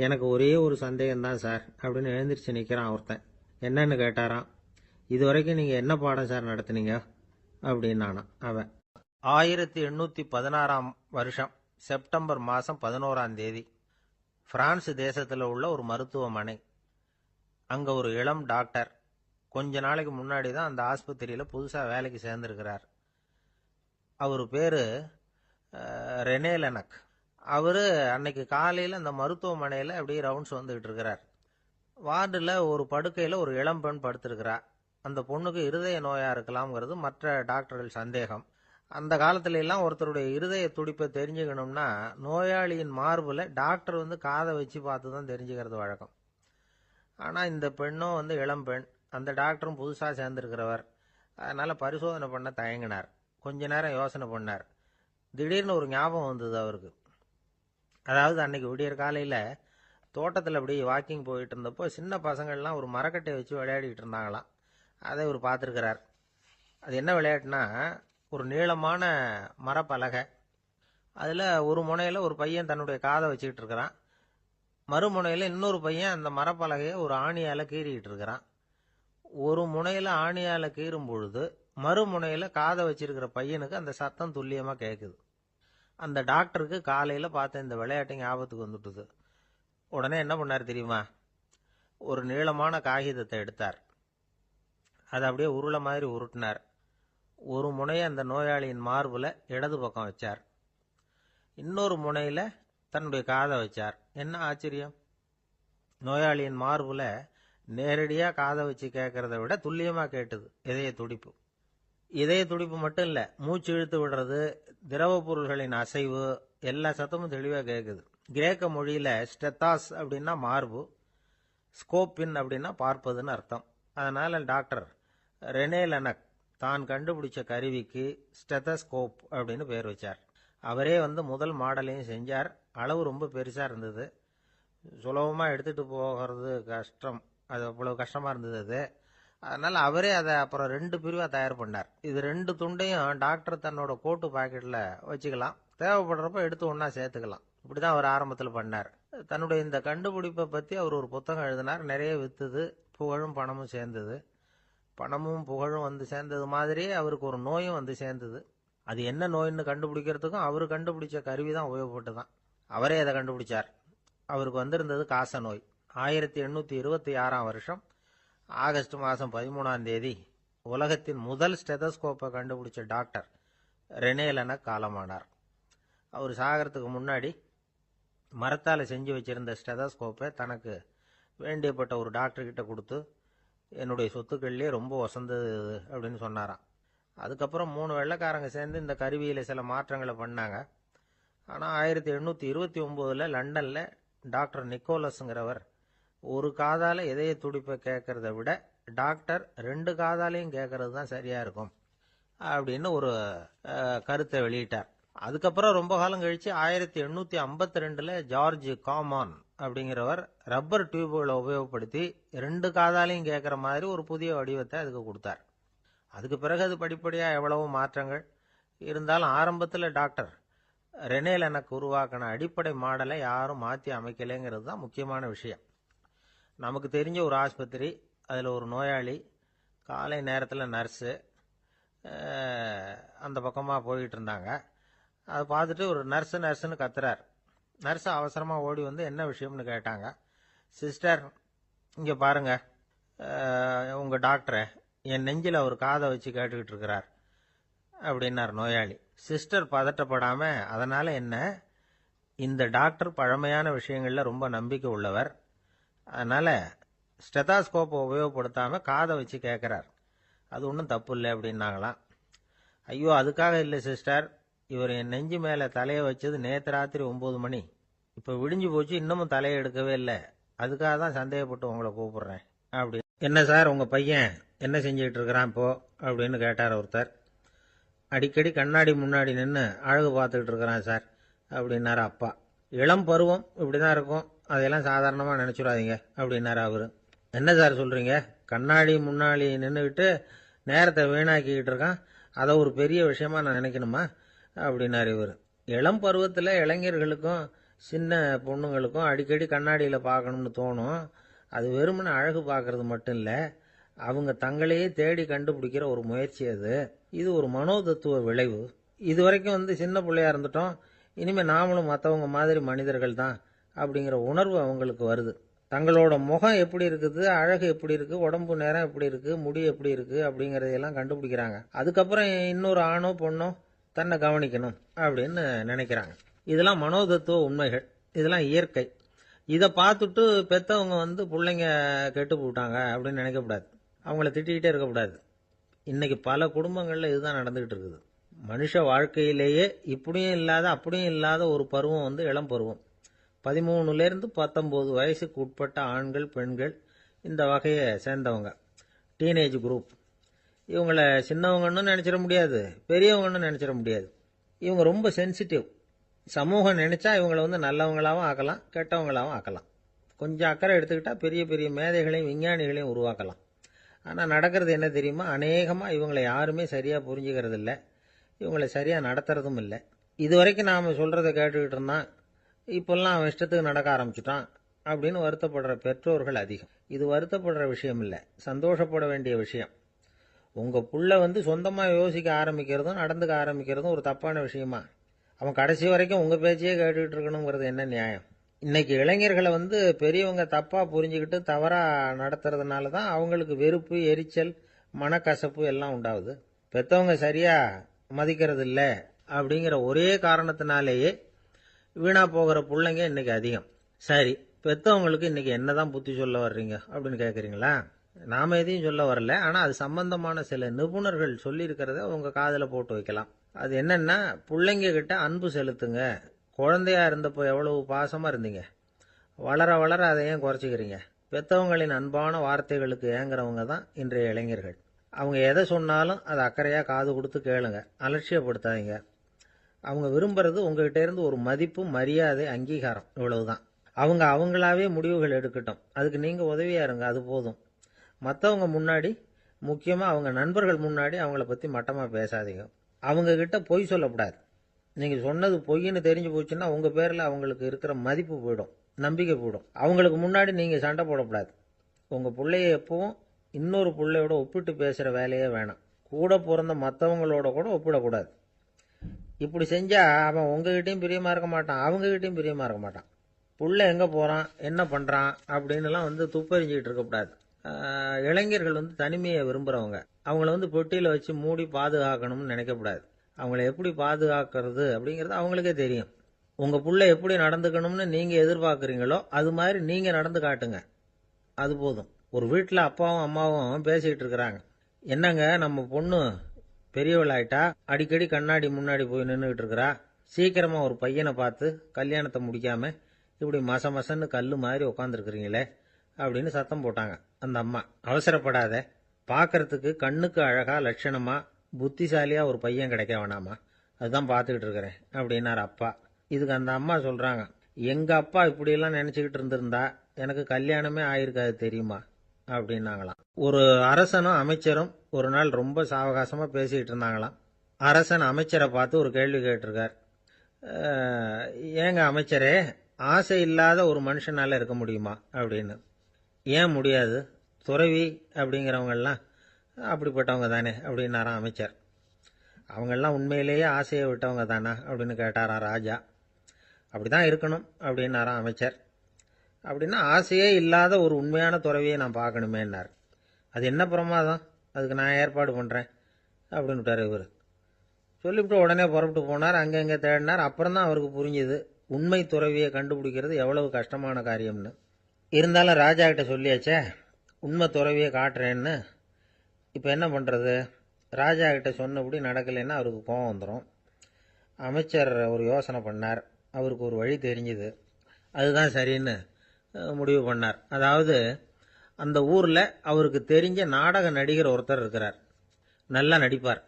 எனக்கு ஒரே ஒரு சந்தேகம்தான் சார் அப்படின்னு எழுந்திரிச்சு நிற்கிறான் ஒருத்தன். என்னன்னு கேட்டாராம். இது வரைக்கும் நீங்கள் என்ன பாடம் சார் நடத்துனீங்க அப்படின்னானா அவன். 1816ஆம் வருஷம் செப்டம்பர் மாதம் 11ஆம் தேதி பிரான்ஸ் தேசத்தில் உள்ள ஒரு மருத்துவமனை. அங்கே ஒரு இளம் டாக்டர் கொஞ்ச நாளைக்கு முன்னாடி தான் அந்த ஆஸ்பத்திரியில் புதுசாக வேலைக்கு சேர்ந்துருக்கிறார். அவர் பேர் ரெனே லெனக். அவர் அன்னைக்கு காலையில் அந்த மருத்துவமனையில் அப்படியே ரவுண்ட்ஸ் வந்துக்கிட்டு இருக்கிறார். வார்டில் ஒரு படுக்கையில் ஒரு இளம் பெண் படுத்திருக்கிறார். அந்த பொண்ணுக்கு இருதய நோயாக இருக்கலாம்ங்கிறது மற்ற டாக்டர்கள் சந்தேகம். அந்த காலத்துல எல்லாம் ஒருத்தருடைய இருதய துடிப்பை தெரிஞ்சுக்கணும்னா நோயாளியின் மார்பில் டாக்டர் காதை வச்சு பார்த்து தான் தெரிஞ்சுக்கிறது வழக்கம். ஆனால் இந்த பெண்ணும் இளம் பெண், அந்த டாக்டரும் புதுசாக சேர்ந்துருக்கிறவர். அதனால் பரிசோதனை பண்ண தயங்கினார். கொஞ்ச நேரம் யோசனை பண்ணார். திடீர்னு ஒரு ஞாபகம் வந்தது அவருக்கு. அதாவது அன்னைக்கு விடியற் காலையில் தோட்டத்தில் அப்படி வாக்கிங் போயிட்டு இருந்தப்போ சின்ன பசங்கள்லாம் ஒரு மரக்கட்டையை வச்சு விளையாடிட்டு இருந்தாங்களாம். அதை இவர் பார்த்துருக்கிறார். அது என்ன விளையாட்டுனா, ஒரு நீளமான மரப்பலகை, அதில் ஒரு முனையில் ஒரு பையன் தன்னுடைய காதை வச்சுக்கிட்டு இருக்கிறான். மறுமுனையில் இன்னொரு பையன் அந்த மரப்பலகையை ஒரு ஆணியால் கீறிக்கிட்டு இருக்கிறான். ஒரு முனையில் ஆணியால் கீறும் பொழுது மறுமுனையில் காதை வச்சிருக்கிற பையனுக்கு அந்த சத்தம் துல்லியமாக கேட்குது. அந்த டாக்டருக்கு காலையில் பார்த்த இந்த விளையாட்டு ஞாபகத்துக்கு வந்துட்டுது. உடனே என்ன பண்ணார் தெரியுமா? ஒரு நீளமான காகிதத்தை எடுத்தார். அதை அப்படியே உருளை மாதிரி உருட்டினார். ஒரு முனையை அந்த நோயாளியின் மார்பில் இடது பக்கம் வச்சார். இன்னொரு முனையில் தன்னுடைய காதை வச்சார். என்ன ஆச்சரியம்! நோயாளியின் மார்பில் நேரடியாக காதை வச்சு கேட்கறத விட துல்லியமாக கேட்டுது இதய துடிப்பு. இதய துடிப்பு மட்டும் இல்லை, மூச்சு இழுத்து விடுறது, திரவ பொருள்களின் அசைவு, எல்லா சத்தமும் தெளிவாக கேட்குது. கிரேக்க மொழியில் ஸ்டெத்தாஸ் அப்படின்னா மார்பு, ஸ்கோப்பின் அப்படின்னா பார்ப்பதுன்னு அர்த்தம். அதனால் டாக்டர் ரெனே லெனக் தான் கண்டுபிடிச்ச கருவிக்கு ஸ்டெத்தஸ்கோப் அப்படின்னு பேர் வச்சார். அவரே முதல் மாடலையும் செஞ்சார். அளவு ரொம்ப பெருசாக இருந்தது. சுலபமாக எடுத்துகிட்டு போகிறது கஷ்டம். அது அவ்வளோ கஷ்டமாக இருந்தது. அதனால அவரே அதை அப்புறம் 2 பிரிவா தயார் பண்ணார். இது 2 துண்டையும் டாக்டர் தன்னோட கோட்டு பாக்கெட்ல வச்சுக்கலாம், தேவைப்படுறப்ப எடுத்து ஒன்னா சேர்த்துக்கலாம். இப்படிதான் அவர் ஆரம்பத்தில் பண்ணார். தன்னுடைய இந்த கண்டுபிடிப்பை பத்தி அவர் ஒரு புத்தகம் எழுதினார். நிறைய வித்துது, புகழும் பணமும் சேர்ந்தது. பணமும் புகழும் வந்து சேர்ந்தது மாதிரியே அவருக்கு ஒரு நோயும் வந்து சேர்ந்தது. அது என்ன நோயின்னு கண்டுபிடிக்கிறதுக்கும் அவர் கண்டுபிடிச்ச கருவி தான் உபயோகப்பட்டுதான். அவரே அதை கண்டுபிடிச்சார். அவருக்கு வந்திருந்தது காச நோய். 1826 வருஷம் ஆகஸ்ட் மாதம் 13ஆம் தேதி உலகத்தின் முதல் ஸ்டெதஸ்கோப்பை கண்டுபிடிச்ச டாக்டர் ரெனே லெனக் காலமானார். அவர் சாகிறதுக்கு முன்னாடி மரத்தால் செஞ்சு வச்சிருந்த ஸ்டெதஸ்கோப்பை தனக்கு வேண்டியப்பட்ட ஒரு டாக்டர்கிட்ட கொடுத்து, என்னுடைய சொத்துக்கள்லேயே ரொம்ப வசந்தது அப்படின்னு சொன்னாராம். அதுக்கப்புறம் 3 வெள்ளைக்காரங்க சேர்ந்து இந்த கருவியில் சில மாற்றங்களை பண்ணாங்க. ஆனால் 1829 லண்டனில் டாக்டர் நிக்கோலஸுங்கிறவர் ஒரு காதால் இதய துடிப்பை கேட்கறத விட டாக்டர் 2 காதாலையும் கேட்கறது தான் சரியா இருக்கும் அப்படின்னு ஒரு கருத்தை வெளியிட்டார். அதுக்கப்புறம் ரொம்ப காலம் கழிச்சு 1852 ஜார்ஜ் காமான் அப்படிங்கிறவர் ரப்பர் டியூப்களை உபயோகப்படுத்தி 2 காதாலையும் கேட்குற மாதிரி ஒரு புதிய வடிவத்தை அதுக்கு கொடுத்தார். அதுக்கு பிறகு அது படிப்படியாக எவ்வளவோ மாற்றங்கள் இருந்தாலும் ஆரம்பத்தில் டாக்டர் ரெனே லெனக் உருவாக்கின அடிப்படை மாடலை யாரும் மாற்றி அமைக்கலைங்கிறது தான் முக்கியமான விஷயம். நமக்கு தெரிஞ்ச ஒரு ஆஸ்பத்திரி, அதில் ஒரு நோயாளி, காலை நேரத்தில் நர்ஸு அந்த பக்கமாக போயிட்டு இருந்தாங்க. அதை பார்த்துட்டு ஒரு நர்ஸுன்னு கத்துறார். நர்ஸு அவசரமாக ஓடி வந்து என்ன விஷயம்னு கேட்டாங்க. சிஸ்டர், இங்கே பாருங்க, உங்கள் டாக்டரை என் நெஞ்சில் ஒரு காதை வச்சு கேட்டுக்கிட்டு இருக்கிறார் அப்படின்னார் நோயாளி. சிஸ்டர் பதட்டப்படாம, அதனால என்ன, இந்த டாக்டர் பழமையான விஷயங்களில் ரொம்ப நம்பிக்கை உள்ளவர், அதனால ஸ்டெதாஸ்கோப்பை உபயோகப்படுத்தாம காதை வச்சு கேட்குறார், அது ஒன்றும் தப்பு இல்லை அப்படின்னாங்களாம். ஐயோ, அதுக்காக இல்லை சிஸ்டர், இவர் என் நெஞ்சு மேலே தலையை வச்சது நேற்று ராத்திரி 9 மணி, இப்போ விடிஞ்சு போச்சு, இன்னமும் தலையை எடுக்கவே இல்லை, அதுக்காக தான் சந்தேகப்பட்டு உங்களை கூப்பிடுறேன் அப்படி. என்ன சார், உங்கள் பையன் என்ன செஞ்சுக்கிட்டு இருக்கிறான் இப்போ அப்படின்னு கேட்டார் ஒருத்தர். அடிக்கடி கண்ணாடி முன்னாடி நின்று அழகு பார்த்துக்கிட்டு இருக்கிறான் சார் அப்படின்னாரு அப்பா. இளம் பருவம் இப்படி தான் இருக்கும், அதையெல்லாம் சாதாரணமாக நினச்சிடாதீங்க அப்படின்னாரு அவர். என்ன சார் சொல்கிறீங்க, கண்ணாடி முன்னாடி நின்றுக்கிட்டு நேரத்தை வீணாக்கிக்கிட்டு இருக்கான், அதை ஒரு பெரிய விஷயமா நான் நினைக்கணுமா அப்படின்னாரு இவர். இளம் பருவத்தில் இளைஞர்களுக்கும் சின்ன பொண்ணுங்களுக்கும் அடிக்கடி கண்ணாடியில் பார்க்கணும்னு தோணும். அது வெறுமனே அழகு பார்க்கறது மட்டும் இல்லை, அவங்க தங்களையே தேடி கண்டுபிடிக்கிற ஒரு முயற்சி அது. இது ஒரு மனோதத்துவ விளைவு. இது வரைக்கும் சின்ன பிள்ளையா இருந்துட்டோம், இனிமேல் நாமளும் மற்றவங்க மாதிரி மனிதர்கள் தான் அப்படிங்கிற உணர்வு அவங்களுக்கு வருது. தங்களோட முகம் எப்படி இருக்குது, அழகு எப்படி இருக்குது, உடம்பு நேரம் எப்படி இருக்குது, முடி எப்படி இருக்குது அப்படிங்கிறதையெல்லாம் கண்டுபிடிக்கிறாங்க. அதுக்கப்புறம் இன்னொரு ஆணோ பொண்ணோ தன்னை கவனிக்கணும் அப்படின்னு நினைக்கிறாங்க. இதெல்லாம் மனோதத்துவ உண்மைகள், இதெல்லாம் இயற்கை. இதை பார்த்துட்டு பெற்றவங்க பிள்ளைங்க கெட்டு போட்டாங்க அப்படின்னு நினைக்கக்கூடாது, அவங்கள திட்டிக்கிட்டே இருக்கக்கூடாது. இன்னைக்கு பல குடும்பங்களில் இதுதான் நடந்துகிட்டு இருக்குது. மனுஷ வாழ்க்கையிலேயே இப்படியும் இல்லாத அப்படியும் இல்லாத ஒரு பருவம் இளம் பருவம். 13லேருந்து 19 வயசுக்கு உட்பட்ட ஆண்கள் பெண்கள் இந்த வகையை சேர்ந்தவங்க, டீனேஜ் குரூப். இவங்கள சின்னவங்கன்னு நினச்சிட முடியாது, பெரியவங்கன்னு நினச்சிட முடியாது. இவங்க ரொம்ப சென்சிட்டிவ். சமூகம் நினைச்சா இவங்களை நல்லவங்களாகவும் ஆக்கலாம், கெட்டவங்களாகவும் ஆக்கலாம். கொஞ்சம் அக்கறை எடுத்துக்கிட்டா பெரிய பெரிய மேதைகளையும் விஞ்ஞானிகளையும் உருவாக்கலாம். ஆனால் நடக்கிறது என்ன தெரியுமா, அநேகமாக இவங்களை யாருமே சரியாக புரிஞ்சுக்கிறது இல்லை, இவங்களை சரியாக நடத்துறதும் இல்லை. இது வரைக்கும் நாம் சொல்கிறத கேட்டுக்கிட்டு இருந்தான், இப்போல்லாம் அவன் இஷ்டத்துக்கு நடக்க ஆரம்பிச்சுட்டான் அப்படின்னு வருத்தப்படுற பெற்றோர்கள் அதிகம். இது வருத்தப்படுற விஷயம் இல்லை, சந்தோஷப்பட வேண்டிய விஷயம். உங்கள் புள்ள சொந்தமாக யோசிக்க ஆரம்பிக்கிறதும் நடந்துக்க ஆரம்பிக்கிறதும் ஒரு தப்பான விஷயமா? அவன் கடைசி வரைக்கும் உங்கள் பேச்சையே கேட்டுக்கிட்டு இருக்கணுங்கிறது என்ன நியாயம்? இன்னைக்கு இளைஞர்களை பெரியவங்க தப்பாக புரிஞ்சுக்கிட்டு தவறாக நடத்துறதுனால தான் அவங்களுக்கு வெறுப்பு, எரிச்சல், மனக்கசப்பு எல்லாம் உண்டாகுது. பெற்றவங்க சரியாக மதிக்கிறது இல்லை அப்படிங்கிற ஒரே காரணத்தினாலேயே வீணா போகிற பிள்ளைங்க இன்னைக்கு அதிகம். சரி, பெற்றவங்களுக்கு இன்னைக்கு என்னதான் புத்தி சொல்ல வர்றீங்க அப்படின்னு கேட்குறீங்களா? நாம எதையும் சொல்ல வரல, ஆனால் அது சம்பந்தமான சில நிபுணர்கள் சொல்லியிருக்கிறத உங்க காதில் போட்டு வைக்கலாம். அது என்னன்னா, பிள்ளைங்க கிட்ட அன்பு செலுத்துங்க. குழந்தையா இருந்தப்போ எவ்வளவு பாசமா இருந்தீங்க, வளர வளர அதை ஏன் குறைச்சிக்கிறீங்க? பெற்றவங்களின் அன்பான வார்த்தைகளுக்கு ஏங்குறவங்க தான் இன்றைய இளைஞர்கள். அவங்க எதை சொன்னாலும் அதை அக்கறையா காது கொடுத்து கேளுங்க, அலட்சியப்படுத்தாதீங்க. அவங்க விரும்புறது உங்ககிட்ட இருந்து ஒரு மதிப்பு, மரியாதை, அங்கீகாரம், இவ்வளவுதான். அவங்க அவங்களாவே முடிவுகள் எடுக்கட்டும், அதுக்கு நீங்க உதவியா இருங்க, அது போதும். மற்றவங்க முன்னாடி முக்கியமாக அவங்க நண்பர்கள் முன்னாடி அவங்கள பற்றி மட்டமாக பேசாதீங்க. அவங்கக்கிட்ட பொய் சொல்லக்கூடாது. நீங்கள் சொன்னது பொய்ன்னு தெரிஞ்சு போச்சுன்னா உங்கள் பேரில் அவங்களுக்கு இருக்கிற மதிப்பு போயிடும், நம்பிக்கை போயிடும். அவங்களுக்கு முன்னாடி நீங்கள் சண்டை போடக்கூடாது. உங்கள் பிள்ளைய எப்பவும் இன்னொரு பிள்ளையோட ஒப்பிட்டு பேசுகிற வேலையே வேணாம். கூட பிறந்த மற்றவங்களோட கூட ஒப்பிடக்கூடாது. இப்படி செஞ்சால் அவன் உங்ககிட்டையும் பிரியமாக இருக்க மாட்டான், அவங்ககிட்டையும் பிரியமாக இருக்க மாட்டான். புள்ள எங்கே போகிறான், என்ன பண்ணுறான் அப்படின்னுலாம் துப்பறிஞ்சிக்கிட்டு இருக்கக்கூடாது. இளைஞர்கள் தனிமையை விரும்புகிறவங்க. அவங்கள பெட்டியில் வச்சு மூடி பாதுகாக்கணும்னு நினைக்கக்கூடாது. அவங்கள எப்படி பாதுகாக்கிறது அப்படிங்கிறது அவங்களுக்கே தெரியும். உங்கள் புள்ள எப்படி நடந்துக்கணும்னு நீங்கள் எதிர்பார்க்குறீங்களோ அது மாதிரி நீங்கள் நடந்து காட்டுங்க, அது போதும். ஒரு வீட்டில் அப்பாவும் அம்மாவும் பேசிக்கிட்டு இருக்கிறாங்க. என்னங்க நம்ம பொண்ணு பெரியவளாயிட்டா, அடிக்கடி கண்ணாடி முன்னாடி போய் நின்றுக்கிட்டு இருக்கிறா, சீக்கிரமா ஒரு பையனை பார்த்து கல்யாணத்தை முடிக்காம இப்படி மசன்னு கல்லு மாதிரி உட்காந்துருக்குறீங்களே அப்படின்னு சத்தம் போட்டாங்க. அந்த அம்மா, அவசரப்படாத, பார்க்கறதுக்கு கண்ணுக்கு அழகா லட்சணமா புத்திசாலியா ஒரு பையன் கிடைக்க வேணாமா, அதுதான் பார்த்துக்கிட்டு இருக்கிறேன் அப்படின்னாரு அப்பா. இதுக்கு அந்த அம்மா சொல்றாங்க, எங்க அப்பா இப்படியெல்லாம் நினைச்சுக்கிட்டு இருந்திருந்தா எனக்கு கல்யாணமே ஆயிருக்காது தெரியுமா அப்படின்னாங்களாம். ஒரு அரசனும் அமைச்சரும் ஒரு நாள் ரொம்ப சாவகாசமா பேசிக்கிட்டு இருந்தாங்களாம். அரசன் அமைச்சரை பார்த்து ஒரு கேள்வி கேட்டிருக்கார். ஏங்க அமைச்சரே, ஆசை இல்லாத ஒரு மனுஷனால இருக்க முடியுமா அப்படின்னு. ஏன் முடியாது, துறவி அப்படிங்கிறவங்கெல்லாம் அப்படிப்பட்டவங்க தானே அப்படின்னாராம் அமைச்சர். அவங்கெல்லாம் உண்மையிலேயே ஆசையை விட்டவங்க தானா அப்படின்னு கேட்டாரா ராஜா. அப்படிதான் இருக்கணும் அப்படின்னாராம் அமைச்சர். அப்படின்னா ஆசையே இல்லாத ஒரு உண்மையான துறவியை நான் பார்க்கணுமேன்னார். அது என்ன பிரமாதம், அதுக்கு நான் ஏற்பாடு பண்ணுறேன் அப்படின்னு விட்டார் இவர். சொல்லிவிட்டு உடனே புறப்பட்டு போனார். அங்கங்கே தேடினார். அப்புறம் தான் அவருக்கு புரிஞ்சுது உண்மை துறவியை கண்டுபிடிக்கிறது எவ்வளவு கஷ்டமான காரியம்னு. இருந்தாலும் ராஜா கிட்ட சொல்லியாச்சே உண்மை துறவியை காட்டுறேன்னு. இப்போ என்ன பண்ணுறது, ராஜா கிட்ட சொன்னபடி நடக்கலைன்னா அவருக்கு கோபம் வந்துடும். அமைச்சர் ஒரு யோசனை பண்ணார். அவருக்கு ஒரு வழி தெரிஞ்சுது. அதுதான் சரின்னு முடிவு பண்ணார். அதாவது அந்த ஊரில் அவருக்கு தெரிஞ்ச நாடக நடிகர் ஒருத்தர் இருக்கிறார், நல்லா நடிப்பார்.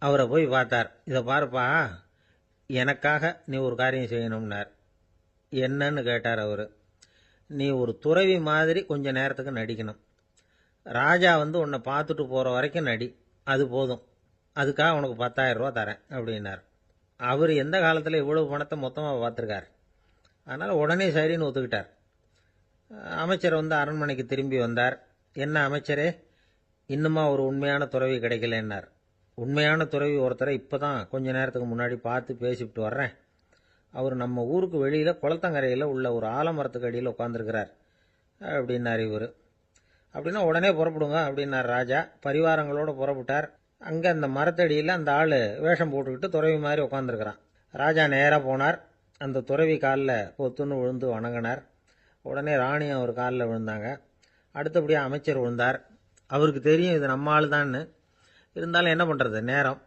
அவரை போய் பார்த்தார். இதை பாருப்பா, எனக்காக நீ ஒரு காரியம் செய்யணும்னார். என்னன்னு கேட்டார் அவர். நீ ஒரு துறவி மாதிரி கொஞ்ச நேரத்துக்கு நடிக்கணும். ராஜா உன்னை பார்த்துட்டு போகிற வரைக்கும் நடி, அது போதும். அதுக்காக உனக்கு 10,000 ரூபா தரேன் அப்படின்னார். அவர் எந்த காலத்தில் இவ்வளவு பணத்தை மொத்தமாக பார்த்துருக்கார். அதனால் உடனே சரின்னு ஒத்துக்கிட்டார். அமைச்சர் அரண்மனைக்கு திரும்பி வந்தார். என்ன அமைச்சரே, இன்னுமா ஒரு உண்மையான துறவி கிடைக்கலன்னார். உண்மையான துறவி ஒருத்தரை இப்போ தான் கொஞ்ச நேரத்துக்கு முன்னாடி பார்த்து பேசிவிட்டு வர்றேன். அவர் நம்ம ஊருக்கு வெளியில் குளத்தங்கரையில் உள்ள ஒரு ஆலமரத்துக்கு அடியில் உட்காந்துருக்கிறார் அப்படின்னார் இவர். அப்படின்னா உடனே புறப்படுங்க அப்படின்னார் ராஜா. பரிவாரங்களோடு புறப்பட்டார். அங்கே அந்த மரத்தடியில் அந்த ஆள் வேஷம் போட்டுக்கிட்டு துறவி மாதிரி உட்காந்துருக்கிறான். ராஜா நேராக போனார். அந்த துறவி காலில் பொத்துன்னு விழுந்து வணங்கினார். உடனே ராணி அவர் காலில் விழுந்தாங்க. அடுத்தபடியாக அமைச்சர் விழுந்தார். அவருக்கு தெரியும் இது நம்ம ஆள் தான்னு. இருந்தாலும் என்ன பண்ணுறது, நேரம்.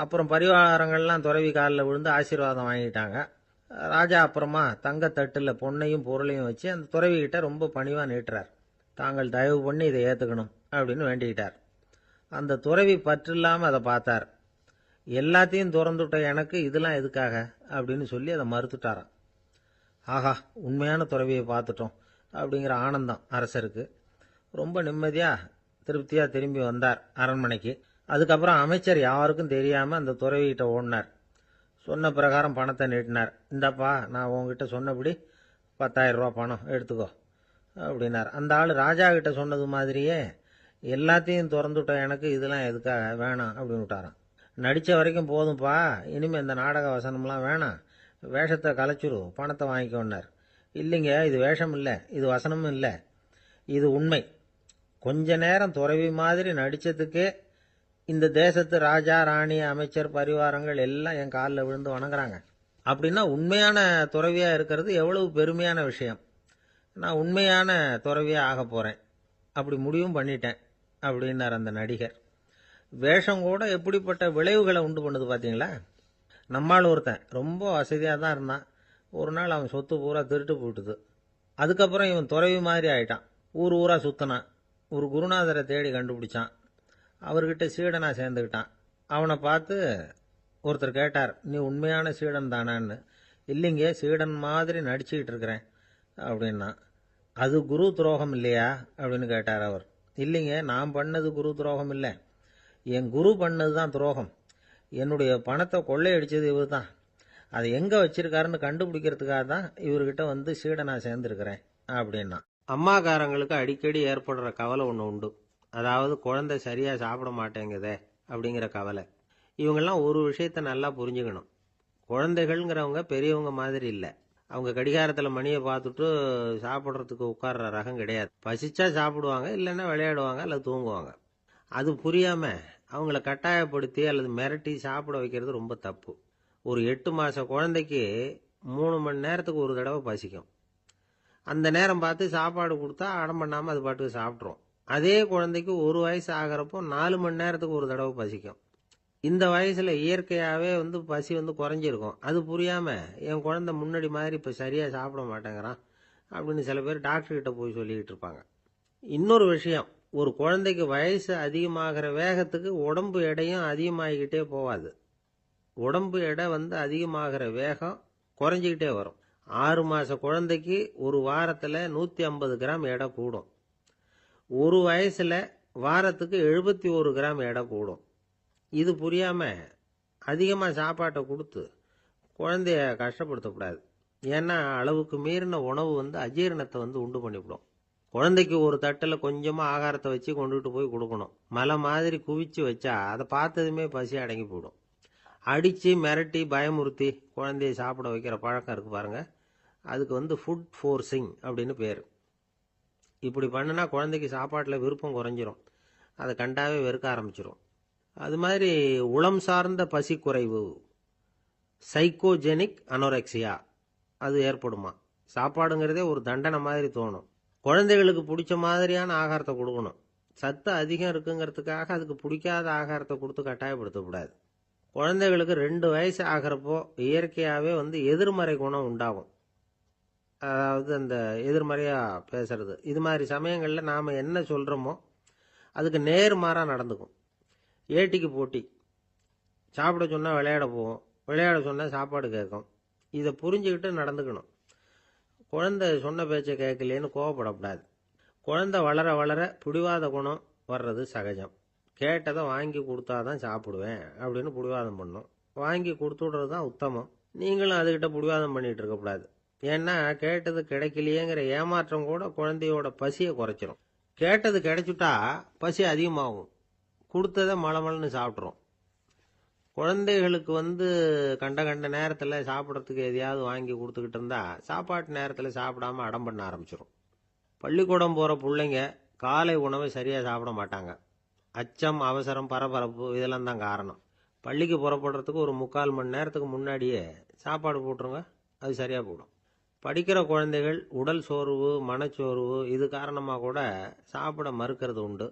அப்புறம் பரிவாரங்கள்லாம் துறவி காலில் விழுந்து ஆசீர்வாதம் வாங்கிட்டாங்க. ராஜா அப்புறமா தங்கத்தட்டில் பொன்னையும் பொருளையும் வச்சு அந்த துறவிகிட்ட ரொம்ப பணிவாக நீட்டுறார். தாங்கள் தயவு பண்ணி இதை ஏற்றுக்கணும் அப்படின்னு வேண்டிக்கிட்டார். அந்த துறவி பற்று இல்லாமல் அதை பார்த்தார். எல்லாத்தையும் திறந்துவிட்ட எனக்கு இதெல்லாம் எதுக்காக அப்படின்னு சொல்லி அதை மறுத்துட்டாராம். ஆஹா, உண்மையான துறவியை பார்த்துட்டோம் அப்படிங்கிற ஆனந்தம் அரசருக்கு. ரொம்ப நிம்மதியாக திருப்தியாக திரும்பி வந்தார் அரண்மனைக்கு. அதுக்கப்புறம் அமைச்சர் யாருக்கும் தெரியாமல் அந்த துறவிகிட்ட ஓடினார். சொன்ன பிரகாரம் பணத்தை நீட்டினார். இந்தப்பா, நான் உங்ககிட்ட சொன்னபடி 10,000 ரூபா பணம் எடுத்துக்கோ அப்படின்னார். அந்த ஆள் ராஜா கிட்ட சொன்னது மாதிரியே எல்லாத்தையும் திறந்துவிட்ட எனக்கு இதெல்லாம் எதுக்காக, வேணாம் அப்படின்னு விட்டாராம். நடித்த வரைக்கும் போதும்ப்பா, இனிமேல் இந்த நாடக வசனம்லாம் வேணாம், வேஷத்தை கலைச்சிரு, பணத்தை வாங்கிக்கோன்னார். இல்லைங்க, இது வேஷம் இல்லை, இது வசனமும் இல்லை, இது உண்மை. கொஞ்ச நேரம் துறவி மாதிரி நடித்ததுக்கே இந்த தேசத்து ராஜா, ராணி, அமைச்சர், பரிவாரங்கள் எல்லாம் என் காலில் விழுந்து வணங்குறாங்க. அப்படின்னா உண்மையான துறவியாக இருக்கிறது எவ்வளவு பெருமையான விஷயம். நான் உண்மையான துறவியாக ஆக போகிறேன், அப்படி முடிவும் பண்ணிட்டேன் அப்படின்னார் அந்த நடிகர். வேஷம் கூட எப்படிப்பட்ட விளைவுகளை உண்டு பண்ணுது பார்த்தீங்களா. நம்மால் ஒருத்தன் ரொம்ப வசதியாக தான் இருந்தான். ஒரு நாள் அவன் சொத்து பூரா திருட்டு போட்டுது. அதுக்கப்புறம் இவன் துறவி மாதிரி ஆயிட்டான். ஊர் ஊராக சுற்றினான். ஒரு குருநாதரை தேடி கண்டுபிடிச்சான். அவர்கிட்ட சீடனாக சேர்ந்துக்கிட்டான். அவனை பார்த்து ஒருத்தர் கேட்டார், நீ உண்மையான சீடன் தானான்னு. இல்லைங்க, சீடன் மாதிரி நடிச்சுக்கிட்டு இருக்கிறேன் அப்படின்னா. அது குரு துரோகம் இல்லையா அப்படின்னு கேட்டார் அவர். இல்லைங்க, நான் பண்ணது குரு துரோகம் இல்லை, என் குரு பண்ணது தான் துரோகம். என்னுடைய பணத்தை கொள்ளையடிச்சது இவர் தான். அதை எங்கே வச்சிருக்காருன்னு கண்டுபிடிக்கிறதுக்காக தான் இவர்கிட்ட வந்து சீடனா சேர்ந்துருக்கிறேன் அப்படின்னா. அம்மாக்காரங்களுக்கு அடிக்கடி ஏற்படுற கவலை ஒன்று உண்டு. அதாவது குழந்தை சரியாக சாப்பிட மாட்டேங்குதே அப்படிங்கிற கவலை. இவங்கெல்லாம் ஒரு விஷயத்த நல்லா புரிஞ்சுக்கணும். குழந்தைகள்ங்கிறவங்க பெரியவங்க மாதிரி இல்லை. அவங்க கடிகாரத்தில் மணியை பார்த்துட்டு சாப்பிட்றதுக்கு உட்கார்ற ரகம் கிடையாது. பசிச்சா சாப்பிடுவாங்க, இல்லைன்னா விளையாடுவாங்க அல்லது தூங்குவாங்க. அது புரியாமல் அவங்கள கட்டாயப்படுத்தி அல்லது மிரட்டி சாப்பிட வைக்கிறது ரொம்ப தப்பு. ஒரு 8 மாத குழந்தைக்கு 3 மணி நேரத்துக்கு ஒரு தடவை பசிக்கும். அந்த நேரம் பார்த்து சாப்பாடு கொடுத்தா அடம் பண்ணாமல் அது பாட்டுக்கு சாப்பிட்றோம். அதே குழந்தைக்கு 1 வயசு ஆகிறப்போ 4 மணி நேரத்துக்கு ஒரு தடவை பசிக்கும். இந்த வயசில் இயற்கையாகவே வந்து பசி வந்து குறைஞ்சிருக்கும். அது புரியாமல் என் குழந்தை முன்னாடி மாதிரி இப்போ சரியாக சாப்பிட மாட்டேங்கிறான் அப்படின்னு சில பேர் டாக்டர்கிட்ட போய் சொல்லிக்கிட்டு இருப்பாங்க. இன்னொரு விஷயம், ஒரு குழந்தைக்கு வயசு அதிகமாகிற வேகத்துக்கு உடம்பு எடையும் அதிகமாகிக்கிட்டே போகாது. உடம்பு எடை வந்து அதிகமாகிற வேகம் குறைஞ்சிக்கிட்டே வரும். 6 மாத குழந்தைக்கு ஒரு வாரத்தில் 150 கிராம் எடை கூடும். ஒரு வயசில் வாரத்துக்கு 71 கிராம் எடை கூடும். இது புரியாமல் அதிகமாக சாப்பாட்டை கொடுத்து குழந்தைய கஷ்டப்படுத்தக்கூடாது. ஏன்னா அளவுக்கு மீறின உணவு வந்து அஜீரணத்தை வந்து உண்டு பண்ணிவிடும். குழந்தைக்கு ஒரு தட்டில் கொஞ்சமாக ஆகாரத்தை வச்சு கொண்டுகிட்டு போய் கொடுக்கணும். மலை மாதிரி குவிச்சு வச்சா அதை பார்த்ததுமே பசி அடங்கி போயிடும். அடித்து மிரட்டி பயமுறுத்தி குழந்தைய சாப்பிட வைக்கிற பழக்கம் இருக்குது பாருங்க, அதுக்கு வந்து ஃபுட் ஃபோர்ஸிங் அப்படின்னு பேர். இப்படி பண்ணினா குழந்தைக்கு சாப்பாட்டில் விருப்பம் குறைஞ்சிரும், அதை கண்டாவே வெறுக்க ஆரம்பிச்சிடும். அது மாதிரி உளம் சார்ந்த பசி குறைவு, சைக்கோஜெனிக் அனோரெக்சியா, அது ஏற்படுமா. சாப்பாடுங்கிறதே ஒரு தண்டனை மாதிரி தோணும். குழந்தைகளுக்கு பிடிச்ச மாதிரியான ஆகாரத்தை கொடுக்கணும். சத்து அதிகம் இருக்குங்கிறதுக்காக அதுக்கு பிடிக்காத ஆகாரத்தை கொடுத்து கட்டாயப்படுத்தக்கூடாது. குழந்தைகளுக்கு 2 வயசு ஆகிறப்போ இயற்கையாகவே வந்து எதிர்மறை குணம் உண்டாகும். அதாவது அந்த எதிர்மறையாக பேசுறது. இது மாதிரி சமயங்களில் நாம் என்ன சொல்கிறோமோ அதுக்கு நேர்மாறாக நடந்துக்கும். ஏட்டிக்கு போட்டி. சாப்பிட சொன்னால் விளையாட போவோம், விளையாட சொன்னால் சாப்பாடு கேட்கும். இதை புரிஞ்சுக்கிட்டு நடந்துக்கணும். குழந்தை சொன்ன பேச்சை கேட்கலேன்னு கோவப்படக்கூடாது. குழந்தை வளர வளர பிடிவாத குணம் வர்றது சகஜம். கேட்டதை வாங்கி கொடுத்தாதான் சாப்பிடுவேன் அப்படின்னு பிடிவாதம் பண்ணும். வாங்கி கொடுத்து விடுறது தான் உத்தமம். நீங்களும் அதுக்கிட்ட பிடிவாதம் பண்ணிகிட்டு இருக்கக்கூடாது. ஏன்னா கேட்டது கிடைக்கலையேங்கிற ஏமாற்றம் கூட குழந்தையோட பசியை குறைச்சிரும். கேட்டது கிடைச்சிட்டா பசி அதிகமாகும், கொடுத்ததை மலமலன்னு சாப்பிட்றோம். குழந்தைகளுக்கு வந்து கண்ட கண்ட நேரத்தில் சாப்பிட்றதுக்கு எதையாவது வாங்கி கொடுத்துக்கிட்டு இருந்தா சாப்பாட்டு நேரத்தில் சாப்பிடாம அடம் பண்ண ஆரம்பிச்சிடும். பள்ளிக்கூடம் போகிற பிள்ளைங்க காலை உணவை சரியாக சாப்பிட மாட்டாங்க. அச்சம், அவசரம், பரபரப்பு இதெல்லாம் தான் காரணம். பள்ளிக்கு புறப்படுறதுக்கு ஒரு 3/4 மணி நேரத்துக்கு முன்னாடியே சாப்பாடு போட்டுருங்க, அது சரியாக போடும். படிக்கிற குழந்தைகள் உடல் சோர்வு, மனச்சோர்வு இது காரணமாக கூட சாப்பிட மறுக்கிறது உண்டு.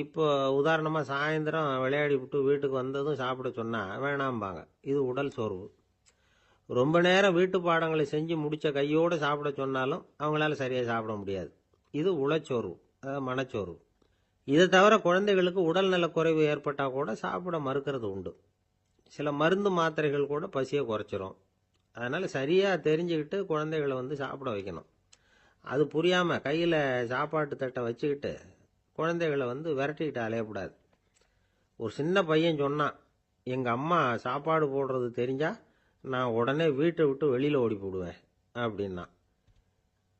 இப்போ உதாரணமாக சாயந்தரம் விளையாடி விட்டு வீட்டுக்கு வந்ததும் சாப்பிட சொன்னால் வேணாம்பாங்க. இது உடல் சோர்வு. ரொம்ப நேரம் வீட்டு பாடங்களை செஞ்சு முடித்த கையோடு சாப்பிட சொன்னாலும் அவங்களால சரியாக சாப்பிட முடியாது. இது உளச்சோர்வு, அதாவது மனச்சோர்வு. இதை தவிர குழந்தைகளுக்கு உடல் நலக்குறைவு ஏற்பட்டால் கூட சாப்பிட மறுக்கிறது உண்டு. சில மருந்து மாத்திரைகள் கூட பசியை குறைச்சிரும். அதனால் சரியாக தெரிஞ்சுக்கிட்டு குழந்தைகளை வந்து சாப்பிட வைக்கணும். அது புரியாமல் கையில் சாப்பாட்டு தட்டை வச்சுக்கிட்டு குழந்தைகளை வந்து விரட்டிக்கிட்டு அலையக்கூடாது. ஒரு சின்ன பையன் சொன்னான், எங்கள் அம்மா சாப்பாடு போடுறது தெரிஞ்சால் நான் உடனே வீட்டை விட்டு வெளியில் ஓடி போடுவேன் அப்படின்னா.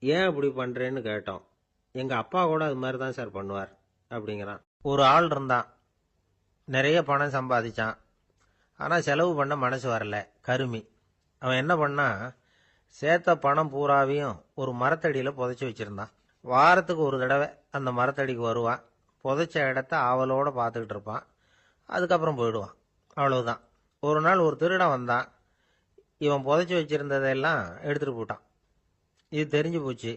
ஏன் இப்படி பண்ணுறேன்னு கேட்டோம். எங்கள் அப்பா கூட அது மாதிரி தான் சார் பண்ணுவார் அப்படிங்கிறான். ஒரு ஆள் இருந்தான், நிறைய பணம் சம்பாதிச்சான், ஆனால் செலவு பண்ண மனசு வரல, கருமி. அவன் என்ன பண்ணான், சேர்த்த பணம் பூராவையும் ஒரு மரத்தடியில் புதைச்சி வச்சுருந்தான். வாரத்துக்கு ஒரு தடவை அந்த மரத்தடிக்கு வருவான், புதைச்ச இடத்த ஆவலோடு பார்த்துக்கிட்டு இருப்பான், அதுக்கப்புறம் போயிடுவான். அவ்வளவுதான். ஒரு நாள் ஒரு திருடன் வந்தான், இவன் புதைச்சி வச்சுருந்ததெல்லாம் எடுத்துகிட்டு போட்டான். இது தெரிஞ்சு போச்சு.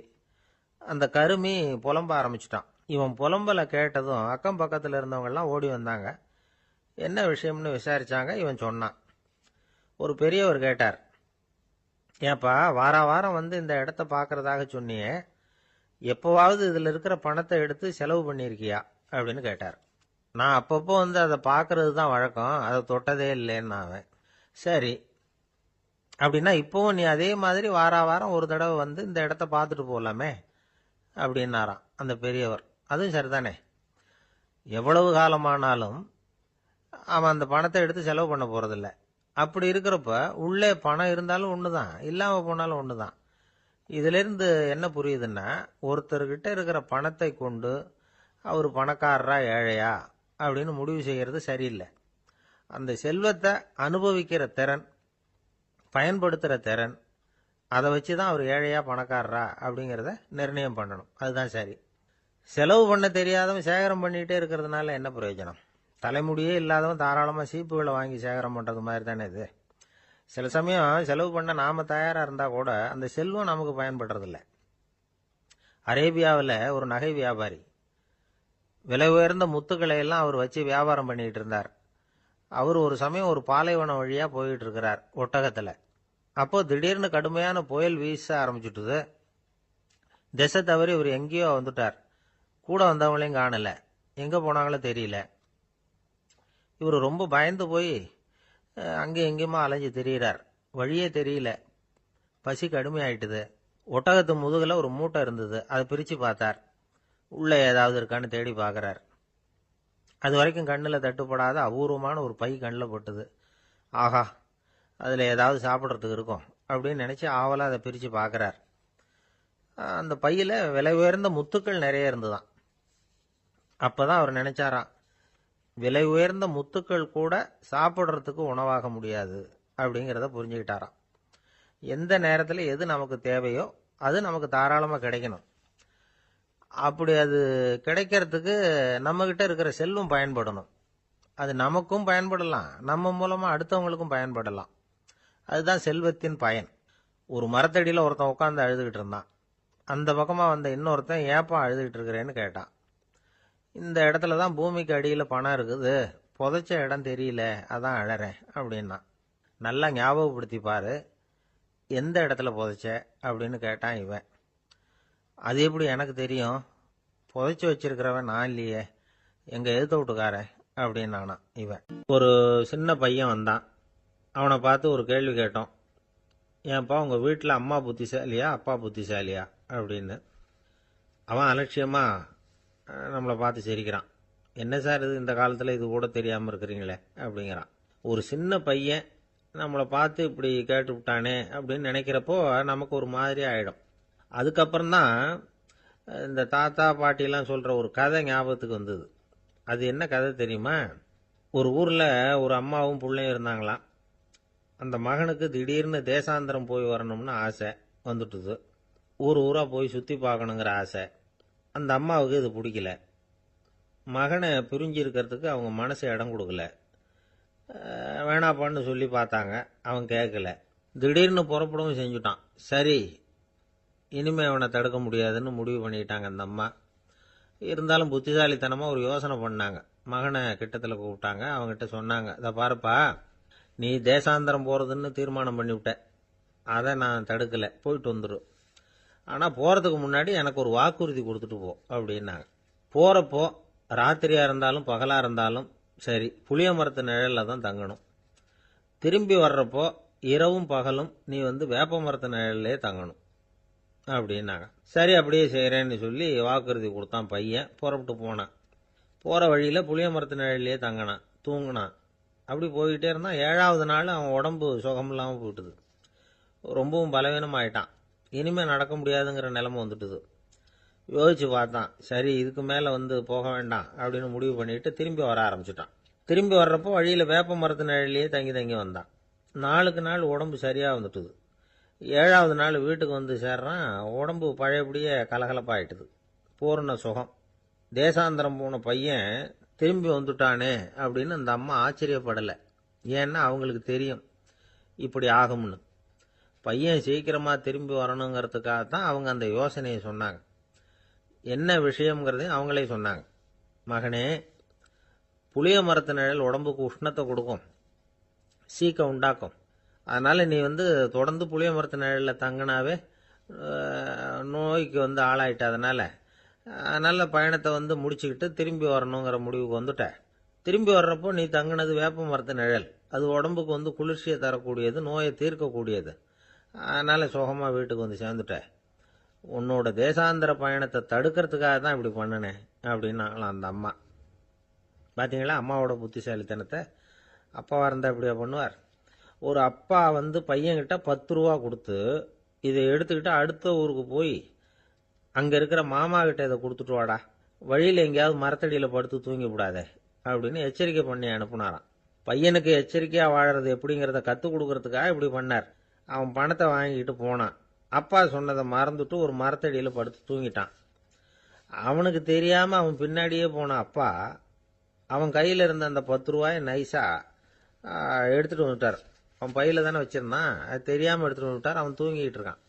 அந்த கருமி புலம்ப ஆரம்பிச்சிட்டான். இவன் புலம்பலை கேட்டதும் அக்கம் பக்கத்தில் இருந்தவங்கெல்லாம் ஓடி வந்தாங்க. என்ன விஷயம்னு விசாரித்தாங்க. இவன் சொன்னான். ஒரு பெரியவர் கேட்டார், ஏப்பா வாரம் வந்து இந்த இடத்த பார்க்கறதாக சொன்னியே, எப்போவாவது இதில் இருக்கிற பணத்தை எடுத்து செலவு பண்ணியிருக்கியா அப்படின்னு கேட்டார். நான் அப்பப்போ வந்து அதை பார்க்கறது தான் வழக்கம், அதை தொட்டதே இல்லைன்னு அவன். சரி அப்படின்னா இப்போவும் நீ அதே மாதிரி வாரம் ஒரு தடவை வந்து இந்த இடத்த பார்த்துட்டு போகலாமே அப்படின்னாராம் அந்த பெரியவர். அதுவும் சரிதானே. எவ்வளவு காலமானாலும் அவன் அந்த பணத்தை எடுத்து செலவு பண்ண போறதில்ல. அப்படி இருக்கிறப்ப உள்ளே பணம் இருந்தாலும் ஒண்ணுதான், இல்லாம போனாலும் ஒண்ணுதான். இதுல இருந்து என்ன புரியுதுன்னா, ஒருத்தர்கிட்ட இருக்கிற பணத்தை கொண்டு அவர் பணக்காரரா ஏழையா அப்படின்னு முடிவு செய்யறது சரியில்லை. அந்த செல்வத்தை அனுபவிக்கிற திறன், பயன்படுத்துற திறன், அதை வச்சுதான் அவர் ஏழையா பணக்காரரா அப்படிங்கிறத நிர்ணயம் பண்ணணும். அதுதான் சரி. செலவு பண்ண தெரியாதவன் சேகரம் பண்ணிட்டே இருக்கிறதுனால என்ன பிரயோஜனம்? தலைமுடியே இல்லாதவன் தாராளமா சீப்புகளை வாங்கி சேகரம் பண்றது மாதிரி தானே இது. சில சமயம் செலவு பண்ண நாம தயாரா இருந்தா கூட அந்த செல்வம் நமக்கு பயன்படுறதில்ல. அரேபியாவில் ஒரு நகை வியாபாரி விலை உயர்ந்த முத்துக்களை எல்லாம் அவர் வச்சு வியாபாரம் பண்ணிட்டு இருந்தார். அவர் ஒரு சமயம் ஒரு பாலைவனம் வழியா போயிட்டு இருக்கிறார் ஒட்டகத்துல. அப்போ திடீர்னு கடுமையான புயல் வீச ஆரம்பிச்சுட்டுது. திசை தவறி இவர் எங்கேயோ வந்துட்டார். கூட வந்தவங்களையும் காணல, எங்க போனாங்களோ தெரியல. இவர் ரொம்ப பயந்து போய் அங்கே எங்கேயுமா அலைஞ்சு திரியிறார். வழியே தெரியல. பசி கடுமையாயிட்டுது. ஒட்டகத்து முதுகுல ஒரு மூட்டை இருந்தது. அதை பிரிச்சு பார்த்தார். உள்ள ஏதாவது இருக்கான்னு தேடி பார்க்கறார். அது வரைக்கும் கண்ணில் தட்டுப்படாத அபூர்வமான ஒரு பை கண்ணில் பட்டுது. ஆஹா, அதில் ஏதாவது சாப்பிட்றதுக்கு இருக்கும் அப்படின்னு நினைச்சு ஆவலா அதை பிரித்து பார்க்கறார். அந்த பையில விலை உயர்ந்த முத்துக்கள் நிறைய இருந்துதான். அப்பதான் அவர் நினைச்சாராம், விலை உயர்ந்த முத்துக்கள் கூட சாப்பிட்றதுக்கு உணவாக முடியாது அப்படிங்கிறத புரிஞ்சுக்கிட்டாராம். எந்த நேரத்தில் எது நமக்கு தேவையோ அது நமக்கு தாராளமாக கிடைக்கணும். அப்படி அது கிடைக்கிறதுக்கு நம்மகிட்ட இருக்கிற செல்வம் பயன்படணும். அது நமக்கும் பயன்படலாம், நம்ம மூலமா அடுத்தவங்களுக்கும் பயன்படலாம். அதுதான் செல்வத்தின் பயன். ஒரு மரத்தடியில் ஒருத்தன் உட்காந்து அழுதுகிட்டு இருந்தான். அந்த பக்கமா வந்த இன்னொருத்தன் ஏப்பா அழுதுகிட்டு இருக்கிறேன்னு கேட்டான். இந்த இடத்துல தான் பூமிக்கு அடியில் பணம் இருக்குது, புதைச்ச இடம் தெரியல, அதான் அழறேன் அப்படின்னா. நல்லா ஞாபகப்படுத்தி பாரு, எந்த இடத்துல புதைச்ச அப்படின்னு கேட்டான் இவன். அது எப்படி எனக்கு தெரியும், புதைச்சி வச்சிருக்கிறவன் நான் இல்லையே, எங்க எழுத்த வீட்டுக்காரன் அப்படின்னானா இவன். ஒரு சின்ன பையன் வந்தான். அவனை பார்த்து ஒரு கேள்வி கேட்டோம். ஏன்ப்பா உங்க வீட்டில் அம்மா புத்திசாலியா அப்பா புத்திசாலியா அப்படின்னு. அவன் அலட்சியமா நம்மளை பார்த்து சிரிக்கிறான். என்ன சார் இது, இந்த காலத்தில் இது கூட தெரியாமல் இருக்கிறீங்களே அப்படிங்கிறான். ஒரு சின்ன பையன் நம்மளை பார்த்து இப்படி கேட்டு விட்டானே அப்படின்னு நினைக்கிறப்போ நமக்கு ஒரு மாதிரி ஆயிடும். அதுக்கப்புறம்தான் இந்த தாத்தா பாட்டிலாம் சொல்கிற ஒரு கதை ஞாபகத்துக்கு வந்தது. அது என்ன கதை தெரியுமா? ஒரு ஊரில் ஒரு அம்மாவும் பிள்ளையும் இருந்தாங்களாம். அந்த மகனுக்கு திடீர்னு தேசாந்திரம் போய் வரணும்னு ஆசை வந்துட்டுது. ஊர் ஊராக போய் சுற்றி பார்க்கணுங்கிற ஆசை. அந்த அம்மாவுக்கு இது பிடிக்கல. மகனை பிரிஞ்சு இருக்கிறதுக்கு அவங்க மனசு இடம் கொடுக்கல. வேணாப்பான்னு சொல்லி பார்த்தாங்க, அவன் கேட்கல. திடீர்னு புறப்படவும் செஞ்சுட்டான். சரி, இனிமே அவனை தடுக்க முடியாதுன்னு முடிவு பண்ணிட்டாங்க அந்த அம்மா. இருந்தாலும் புத்திசாலித்தனமாக ஒரு யோசனை பண்ணாங்க. மகனை கிட்டத்தில் கூப்பிட்டாங்க. அவங்ககிட்ட சொன்னாங்க, இதை பாருப்பா, நீ தேசாந்திரம் போகிறதுன்னு தீர்மானம் பண்ணிவிட்ட, அதை நான் தடுக்கலை, போயிட்டு வந்துடும். ஆனால் போகிறதுக்கு முன்னாடி எனக்கு ஒரு வாக்குறுதி கொடுத்துட்டு போ அப்படின்னாங்க. போகிறப்போ ராத்திரியாக இருந்தாலும் பகலாக இருந்தாலும் சரி, புளிய மரத்து நிழலில் தான் தங்கணும். திரும்பி வர்றப்போ இரவும் பகலும் நீ வேப்ப மரத்து நிழல்லே தங்கணும் அப்படின்னாங்க. சரி, அப்படியே செய்கிறேன்னு சொல்லி வாக்குறுதி கொடுத்தான் பையன். புறப்பட்டு போனான். போகிற வழியில் புளிய மரத்து நிழல்லையே தங்கினான், தூங்கினான். அப்படி போய்கிட்டே இருந்தான். 7வது நாள் அவன் உடம்பு சுகமில்லாமல் போயிட்டுது. ரொம்பவும் பலவீனமாயிட்டான். இனிமேல் நடக்க முடியாதுங்கிற நிலைமை வந்துட்டுது. யோசிச்சு பார்த்தான். சரி, இதுக்கு மேலே போக வேண்டாம் அப்படின்னு முடிவு பண்ணிட்டு திரும்பி வர ஆரம்பிச்சுட்டான். திரும்பி வர்றப்போ வழியில் வேப்ப மரத்து நிழல்லையே தங்கி தங்கி வந்தான். நாளுக்கு நாள் உடம்பு சரியாக வந்துட்டுது. 7வது நாள் வீட்டுக்கு சேர்றான். உடம்பு பழையபடியே கலகலப்பாயிட்டுது. பூர்ண சுகம். தேசாந்திரம் போன பையன் திரும்பி வந்துட்டானே அப்படின்னு அந்த அம்மா ஆச்சரியப்படலை. ஏன்னா அவங்களுக்கு தெரியும் இப்படி ஆகும்னு. பையன் சீக்கிரமாக திரும்பி வரணுங்கிறதுக்காகத்தான் அவங்க அந்த யோசனையை சொன்னாங்க. என்ன விஷயங்கிறதையும் அவங்களே சொன்னாங்க. மகனே, புளிய மரத்து நிழல் உடம்புக்கு உஷ்ணத்தை கொடுக்கும், சீக்கம் உண்டாக்கும். அதனால் நீ தொடர்ந்து புளிய மரத்து நிழலில் தங்கினாவே நோய்க்கு ஆளாயிட்ட. அதனால் பயணத்தை முடிச்சுக்கிட்டு திரும்பி வரணுங்கிற முடிவுக்கு வந்துட்ட. திரும்பி வர்றப்போ நீ தங்கினது வேப்ப மரத்து நிழல். அது உடம்புக்கு குளிர்ச்சியை தரக்கூடியது, நோயை தீர்க்கக்கூடியது. அதனால் சுகமாக வீட்டுக்கு சேர்ந்துட்ட. உன்னோட தேசாந்திர பயணத்தை தடுக்கிறதுக்காக தான் இப்படி பண்ணினேன் அப்படின்னாங்களாம் அந்த அம்மா. பார்த்தீங்களா அம்மாவோட புத்திசாலித்தனத்தை? அப்பாவாக இருந்தால் இப்படியா பண்ணுவார்? ஒரு அப்பா பையன்கிட்ட 10 ரூபா கொடுத்து இதை எடுத்துக்கிட்டு அடுத்த ஊருக்கு போய் அங்கே இருக்கிற மாமா கிட்ட இதை கொடுத்துட்டு வாடா, வழியில் எங்கேயாவது மரத்தடியில் படுத்து தூங்கி விடாதே அப்படின்னு எச்சரிக்கை பண்ணி அனுப்புனாராம். பையனுக்கு எச்சரிக்கையாக வாழறது எப்படிங்கிறத கற்றுக் கொடுக்கறதுக்காக இப்படி பண்ணார். அவன் பணத்தை வாங்கிட்டு போனான். அப்பா சொன்னதை மறந்துட்டு ஒரு மரத்தடியில் படுத்து தூங்கிட்டான். அவனுக்கு தெரியாமல் அவன் பின்னாடியே போன அப்பா அவன் கையில் இருந்த அந்த 10 ரூபாயை நைஸாக எடுத்துகிட்டு வந்துட்டார். அவன் பையில் தானே வச்சுருந்தான், அது தெரியாமல் எடுத்துகிட்டு வந்துட்டார். அவன் தூங்கிக்கிட்டு இருக்கான்.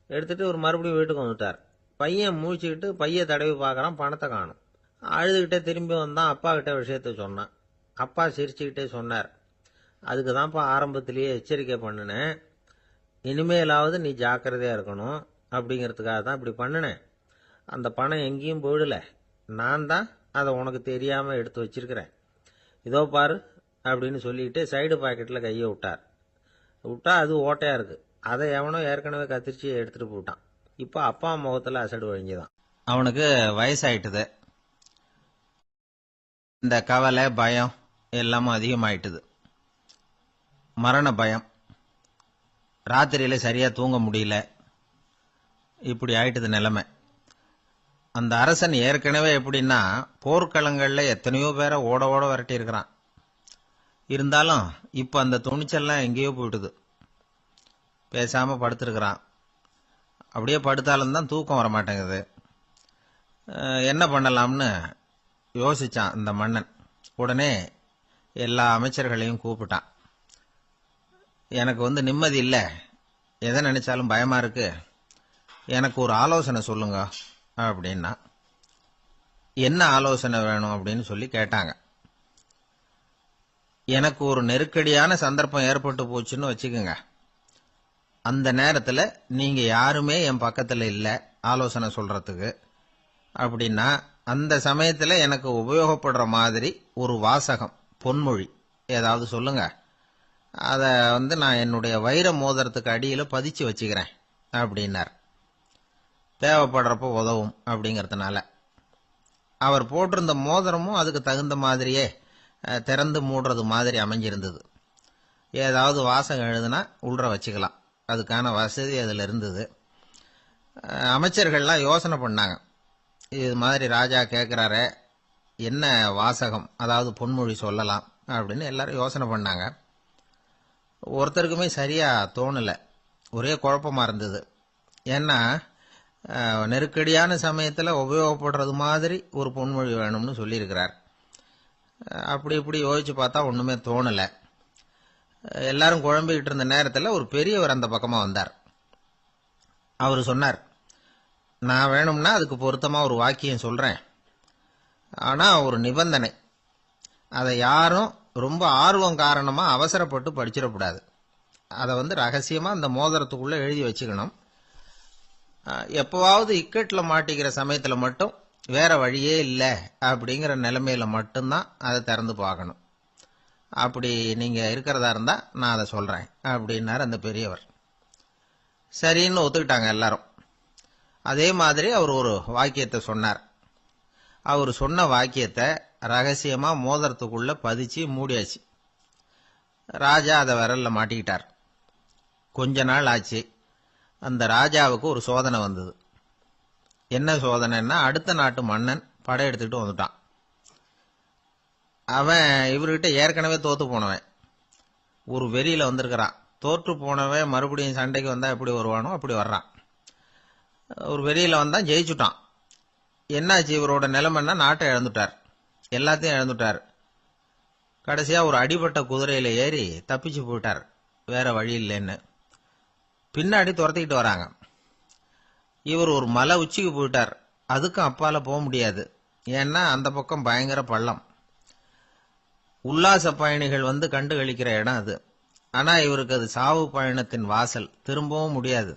எடுத்துகிட்டு ஒரு மறுபடியும் வீட்டுக்கு வந்துட்டார். பையன் முழிச்சுக்கிட்டு பையை தடவி பார்க்குறான், பணத்தை காணும். அழுதுகிட்டே திரும்பி வந்தான். அப்பா கிட்ட விஷயத்த சொன்னான். அப்பா சிரிச்சுக்கிட்டே சொன்னார், அதுக்கு தான்ப்பா ஆரம்பத்திலேயே எச்சரிக்கை பண்ணினேன், இனிமேலாவது நீ ஜாக்கிரதையாக இருக்கணும் அப்படிங்கிறதுக்காக தான் இப்படி பண்ணினேன். அந்த பணம் எங்கேயும் போயிடல, நான் தான் அதை உனக்கு தெரியாமல் எடுத்து வச்சிருக்கிறேன். இதோ பாரு அப்படின்னு சொல்லிட்டு சைடு பாக்கெட்டில் கையை விட்டா அது ஓட்டையாக இருக்குது. அதை எவனோ ஏற்கனவே கத்திரிச்சு எடுத்துகிட்டு போட்டான். இப்போ அப்பா முகத்தில் அசடு வழிஞ்சுதான். அவனுக்கு வயசாயிட்டுது. இந்த கவலை பயம் எல்லாமும் அதிகமாயிட்டுது. மரண பயம், ராத்திரியில் சரியாக தூங்க முடியல, இப்படி ஆயிட்டுது நிலைமை. அந்த அரசன் ஏற்கனவே எப்படின்னா போர்க்களங்களில் எத்தனையோ பேரை ஓட ஓட விரட்டி இருக்கிறான். இருந்தாலும் இப்போ அந்த துணிச்சல்லாம் எங்கேயோ போயிட்டுது. பேசாமல் படுத்துருக்கிறான். அப்படியே படுத்தாலும் தான் தூக்கம் வர மாட்டேங்குது. என்ன பண்ணலாம்னு யோசிச்சான் இந்த மன்னன். உடனே எல்லா அமைச்சர்களையும் கூப்பிட்டான். எனக்கு நிம்மதி இல்லை, எதை நினைச்சாலும் பயமா இருக்கு, எனக்கு ஒரு ஆலோசனை சொல்லுங்க அப்படின்னா. என்ன ஆலோசனை வேணும் அப்படின்னு சொல்லி கேட்டாங்க. எனக்கு ஒரு நெருக்கடியான சந்தர்ப்பம் ஏற்பட்டு போச்சுன்னு வச்சுக்கோங்க. அந்த நேரத்தில் நீங்க யாருமே என் பக்கத்தில் இல்லை ஆலோசனை சொல்றதுக்கு அப்படின்னா, அந்த சமயத்தில் எனக்கு உபயோகப்படுற மாதிரி ஒரு வாசகம், பொன்மொழி ஏதாவது சொல்லுங்க. அதை நான் என்னுடைய வைர மோதிரத்துக்கு அடியில் பதிச்சு வச்சுக்கிறேன் அப்படின்னார். தேவைப்படுறப்ப உதவும் அப்படிங்கிறதுனால. அவர் போட்டிருந்த மோதிரமும் அதுக்கு தகுந்த மாதிரியே திறந்து மூடுறது மாதிரி அமைஞ்சிருந்தது. ஏதாவது வாசகம் எழுதுனா உள்ற வச்சுக்கலாம், அதுக்கான வசதி அதில் இருந்தது. அமைச்சர்கள்லாம் யோசனை பண்ணாங்க, இது மாதிரி ராஜா கேட்குறாரு, என்ன வாசகம் அதாவது பொன்மொழி சொல்லலாம் அப்படின்னு எல்லாரும் யோசனை பண்ணாங்க. ஒருத்தருக்குமே சரியாக தோணலை, ஒரே குழப்பமாக இருந்தது. ஏன்னா நெருக்கடியான சமயத்தில் உபயோகப்படுறது மாதிரி ஒரு பொன்மொழி வேணும்னு சொல்லியிருக்கிறார். அப்படி இப்படி யோசிச்சு பார்த்தா ஒன்றுமே தோணலை. எல்லாரும் குழம்பிக்கிட்டு இருந்த நேரத்தில் ஒரு பெரியவர் அந்த பக்கமாக வந்தார். அவர் சொன்னார், நான் வேணும்னா அதுக்கு பொருத்தமாக ஒரு வாக்கியம் சொல்கிறேன், ஆனால் ஒரு நிபந்தனை. அதை யாரும் ரொம்ப ஆர்வம் காரணமாக அவசரப்பட்டு படிச்சிடக்கூடாது. அதை ரகசியமாக அந்த மோதிரத்துக்குள்ளே எழுதி வச்சுக்கணும். எப்போவாவது இக்கட்டில் மாட்டிக்கிற சமயத்தில் மட்டும் வேற வழியே இல்லை அப்படிங்கிற நிலைமையில மட்டும்தான் அதை திறந்து பார்க்கணும். அப்படி நீங்கள் இருக்கிறதா இருந்தால் நான் அதை சொல்கிறேன் அப்படின்னார் அந்த பெரியவர். சரின்னு ஒத்துக்கிட்டாங்க எல்லாரும். அதே மாதிரி அவர் ஒரு வாக்கியத்தை சொன்னார். அவர் சொன்ன வாக்கியத்தை ரகசியமாக மோதிரத்துக்குள்ளே பதிச்சு மூடியாச்சு. ராஜா அதை விரல்ல மாட்டிக்கிட்டார். கொஞ்ச நாள் ஆச்சு. அந்த ராஜாவுக்கு ஒரு சோதனை வந்தது. என்ன சோதனைன்னா, அடுத்த நாட்டு மன்னன் படையெடுத்துக்கிட்டு வந்துட்டான். அவன் இவர்கிட்ட ஏற்கனவே தோத்து போனவன், ஒரு வெறியில வந்திருக்கிறான். தோற்று போனவன் மறுபடியும் சண்டைக்கு வந்தா எப்படி வருவானோ அப்படி வர்றான். ஒரு வெறியில வந்தான், ஜெயிச்சுட்டான். என்னாச்சு இவரோட நிலைமைன்னா, நாட்டை இழந்துட்டார், எல்லாத்தையும் இழந்துட்டார். கடைசியா ஒரு அடிபட்ட குதிரையில ஏறி தப்பிச்சு போயிட்டார், வேற வழி இல்லைன்னு. பின்னாடி துரத்திக்கிட்டு வராங்க. இவர் ஒரு மலை உச்சிக்கு போயிட்டார், அதுக்கும் அப்பால போக முடியாது, ஏன்னா அந்த பக்கம் பயங்கர பள்ளம். உல்லாச பயணிகள் கண்டு கழிக்கிற இடம் அது. ஆனா இவருக்கு அது சாவு பயணத்தின் வாசல், திரும்பவும் முடியாது,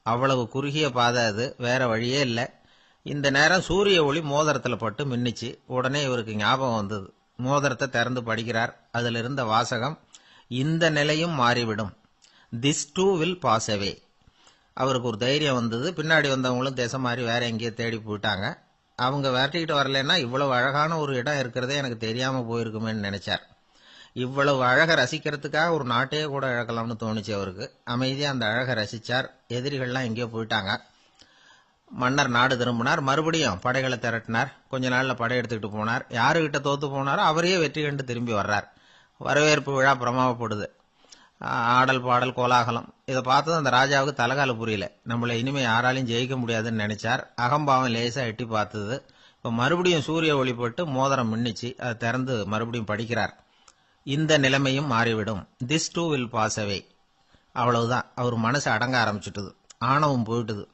அவ்வளவு குறுகிய பாதை அது, வேற வழியே இல்லை. இந்த நேரம் சூரிய ஒளி மோதிரத்தில் பட்டு மின்னிச்சு. உடனே இவருக்கு ஞாபகம் வந்தது. மோதிரத்தை திறந்து படிக்கிறார். அதில் இருந்த வாசகம், இந்த நிலையும் மாறிவிடும், this too will pass away. அவருக்கு ஒரு தைரியம் வந்தது. பின்னாடி வந்தவங்களும் திசை மாறி வேற எங்கேயோ தேடி போயிட்டாங்க. அவங்க விரட்டிக்கிட்டு வரலன்னா இவ்வளவு அழகான ஒரு இடம் இருக்கிறதே எனக்கு தெரியாம போயிருக்குமேன்னு நினைச்சார். இவ்வளவு அழகை ரசிக்கிறதுக்காக ஒரு நாட்டையே கூட இழக்கலாம்னு தோணுச்சு அவருக்கு. அமைதியா அந்த அழகை ரசிச்சார். எதிரிகள்லாம் எங்கேயோ போயிட்டாங்க. மன்னர் நாடு திரும்பினார். மறுபடியும் படைகளை திரட்டினார். கொஞ்ச நாள்ல படை எடுத்துக்கிட்டு போனார். யாருகிட்ட தோத்து போனாரோ அவரையே வெற்றி கண்டு திரும்பி வர்றார். வரவேற்பு விழா பிரமாவப்படுது. ஆடல் பாடல் கோலாகலம். இதை பார்த்ததும் அந்த ராஜாவுக்கு தலகால புரியல. நம்மளை இனிமே யாராலையும் ஜெயிக்க முடியாதுன்னு நினைச்சார். அகம்பாவம் லேசா எட்டி பார்த்தது. இப்ப மறுபடியும் சூரிய ஒளிப்பட்டு மோதிரம் மின்னிச்சு. அதை திறந்து மறுபடியும் படிக்கிறார். இந்த நிலைமையும் மாறிவிடும். This too will pass away. அவ்வளவுதான். அவர் மனசு அடங்க ஆரம்பிச்சுட்டுது. ஆணவம் போயிட்டுது.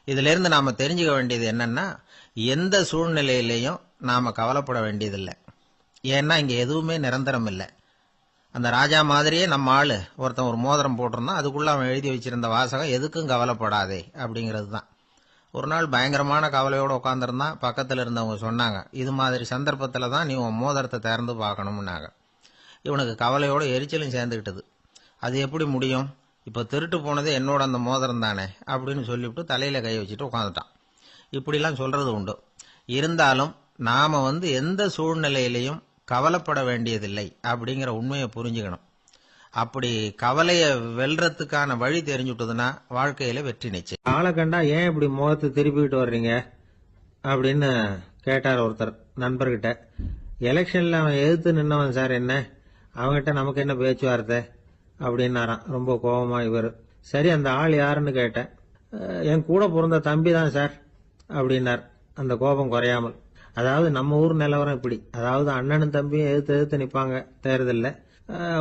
இதுல இருந்து நாம தெரிஞ்சுக்க வேண்டியது என்னன்னா, எந்த சூழ்நிலையிலையும் நாம கவலைப்பட வேண்டியதில்லை. ஏன்னா இங்க எதுவுமே நிரந்தரம் இல்லை. அந்த ராஜா மாதிரியே நம்ம ஆளு ஒருத்தன் ஒரு மோதிரம் போட்டிருந்தான். அதுக்குள்ள அவன் எழுதி வச்சிருந்த வாசகம் எதுக்கும் கவலைப்படாதே அப்படிங்கிறது தான். ஒரு நாள் பயங்கரமான கவலையோட உட்காந்துருந்தான். பக்கத்துல இருந்தவங்க சொன்னாங்க, இது மாதிரி சந்தர்ப்பத்துல தான் நீ உன் மோதிரத்தை திறந்து பார்க்கணும்னாங்க. இவனுக்கு கவலையோட எரிச்சலும் சேர்ந்துக்கிட்டது. அது எப்படி முடியும்? இப்ப திருட்டு போனது என்னோட அந்த மோதிரம் தானே அப்படின்னு சொல்லிவிட்டு தலையில கை வச்சுட்டு உட்காந்துட்டான். இப்படிலாம் சொல்றது உண்டு. இருந்தாலும் நாம எந்த சூழ்நிலையிலையும் கவலைப்பட வேண்டியதில்லை அப்படிங்கிற உண்மையை புரிஞ்சுக்கணும். அப்படி கவலைய வெல்றதுக்கான வழி தெரிஞ்சுட்டதுன்னா வாழ்க்கையில வெற்றி நிச்சயம். ஆளை கண்டா ஏன் இப்படி முகத்தை திருப்பிக்கிட்டு வர்றீங்க அப்படின்னு கேட்டார் ஒருத்தர் நண்பர்கிட்ட. எலெக்ஷன்ல அவன் எதிர்த்து நின்னவன் சார், என்ன அவன்கிட்ட நமக்கு என்ன பேச்சுவார்த்தை அப்படின்னாராம் ரொம்ப கோபமா இவர். சரி, அந்த ஆள் யாருன்னு கேட்டேன். என் கூட பிறந்த தம்பி தான் சார் அப்படின்னார் அந்த கோபம் குறையாமல். அதாவது நம்ம ஊர் நிலவரம் இப்படி. அதாவது அண்ணனும் தம்பியும் எதிர்த்து நிப்பாங்க தேர்தல்ல.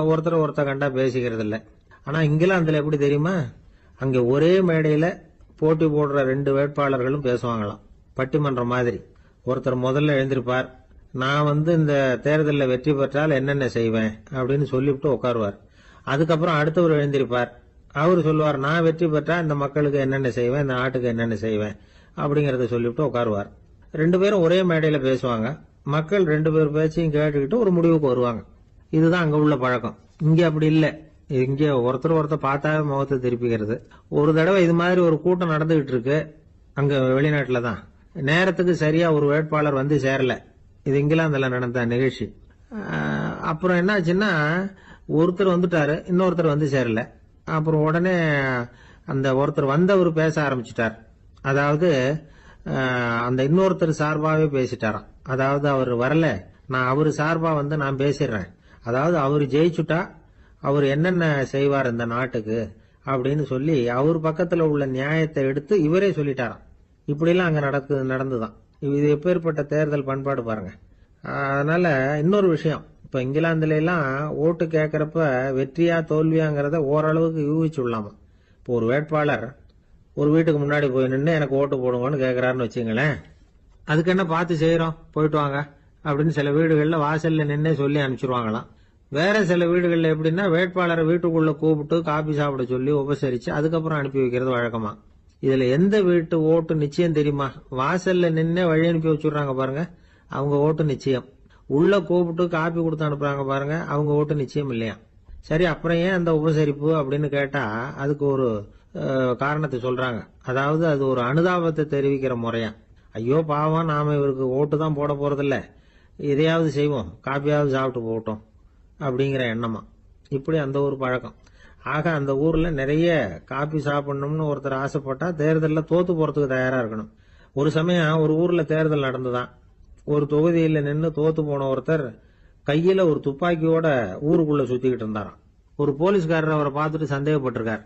ஒருத்தர் கண்டா பேசிக்கிறது இல்ல. ஆனா இங்கிலாந்துல எப்படி தெரியுமா? அங்க ஒரே மேடையில போட்டி போடுற 2 வேட்பாளர்களும் பேசுவாங்களாம், பட்டிமன்றம் மாதிரி. ஒருத்தர் முதல்ல எழுந்திருப்பார், நான் இந்த தேர்தலில் வெற்றி பெற்றால் என்னென்ன செய்வேன் அப்படின்னு சொல்லிவிட்டு உட்காருவார். அதுக்கப்புறம் அடுத்தவர் எழுந்திருப்பார். அவர் சொல்லுவார், நான் வெற்றி பெற்றா இந்த மக்களுக்கு என்னென்ன செய்வேன், இந்த நாட்டுக்கு என்னென்ன செய்வேன் அப்படிங்கறத சொல்லிவிட்டு உட்காருவார். 2 பேரும் ஒரே மேடையில பேசுவாங்க. மக்கள் 2 பேர் பேச்சையும் கேட்டுக்கிட்டு ஒரு முடிவுக்கு வருவாங்க. இதுதான் அங்க உள்ள பழக்கம். இங்க அப்படி இல்ல. இங்க ஒருத்தர் பார்த்தாவே முகத்தை திருப்பிக்கிறது. ஒரு தடவை இது மாதிரி ஒரு கூட்டம் நடந்துகிட்டு இருக்கு அங்க வெளிநாட்டுல தான். நேரத்துக்கு சரியா ஒரு வேட்பாளர் வந்து சேரல. இது இங்கிலாந்துல நடந்த நிகழ்ச்சி. அப்புறம் என்னாச்சுன்னா, ஒருத்தர் வந்துட்டாரு, இன்னொருத்தர் வந்து சேரல. அப்புறம் உடனே அந்த ஒருத்தர் வந்தவர் பேச ஆரம்பிச்சுட்டார். அதாவது அந்த இன்னொருத்தர் சார்பாவே பேசிட்டாராம். அதாவது அவர் வரல, நான் அவரு சார்பா நான் பேசிடுறேன். அதாவது அவர் ஜெயிச்சுட்டா அவர் என்னென்ன செய்வார் இந்த நாட்டுக்கு அப்படின்னு சொல்லி அவர் பக்கத்துல உள்ள நியாயத்தை எடுத்து இவரே சொல்லிட்டாராம். இப்படிலாம் அங்க நடந்துதான். இது எப்பேற்பட்ட தேர்தல் பண்பாடு பாருங்க. அதனால இன்னொரு விஷயம், இப்ப இங்கிலாந்துல எல்லாம் ஓட்டு கேட்கறப்ப வெற்றியா தோல்வியாங்கிறத ஓரளவுக்கு யூகிச்சுடலாமா. இப்போ ஒரு வேட்பாளர் ஒரு வீட்டுக்கு முன்னாடி போய் நின்று எனக்கு ஓட்டு போடுங்கன்னு கேட்கிறாருன்னு வச்சுங்களேன். அதுக்கு என்ன பார்த்து செய்யறோம், போயிட்டு வாங்க அப்படின்னு சில வீடுகள்ல வாசல்ல நின்னே சொல்லி அனுப்பிச்சிருவாங்களாம். வேற சில வீடுகள்ல எப்படின்னா வேட்பாளரை வீட்டுக்குள்ள கூப்பிட்டு காபி சாப்பிட சொல்லி உபசரிச்சு அதுக்கப்புறம் அனுப்பி வைக்கிறது வழக்கமா. இதுல எந்த வீட்டு ஓட்டு நிச்சயம் தெரியுமா? வாசல்ல நின்னே வழி அனுப்பி வச்சுடுறாங்க பாருங்க, அவங்க ஓட்டு நிச்சயம். உள்ள கூப்பிட்டு காப்பி கொடுத்து அனுப்புறாங்க பாருங்க, அவங்க ஓட்டு நிச்சயம் இல்லையா. சரி, அப்புறம் ஏன் அந்த உபசரிப்பு அப்படின்னு கேட்டா அதுக்கு ஒரு காரணத்தை சொல்றாங்க. அதாவது அது ஒரு அனுதாபத்தை தெரிவிக்கிற முறையா. ஐயோ பாவம், நாம இவருக்கு ஓட்டு தான் போட போறதில்ல, எதையாவது செய்வோம், காப்பியாவது சாப்பிட்டு போட்டோம் அப்படிங்கிற எண்ணமா. இப்படி அந்த ஒரு பழக்கம். ஆக அந்த ஊர்ல நிறைய காப்பி சாப்பிடணும்னு ஒருத்தர் ஆசைப்பட்டா தேர்தலில் தோத்து போறதுக்கு தயாரா இருக்கணும். ஒரு சமயம் ஒரு ஊர்ல தேர்தல் நடந்துதான். ஒரு தொகுதியில நின்று தோத்து போன ஒருத்தர் கையில ஒரு துப்பாக்கியோட ஊருக்குள்ள சுத்திக்கிட்டு இருந்தாராம். ஒரு போலீஸ்காரர் அவரை பார்த்துட்டு சந்தேகப்பட்டிருக்கார்.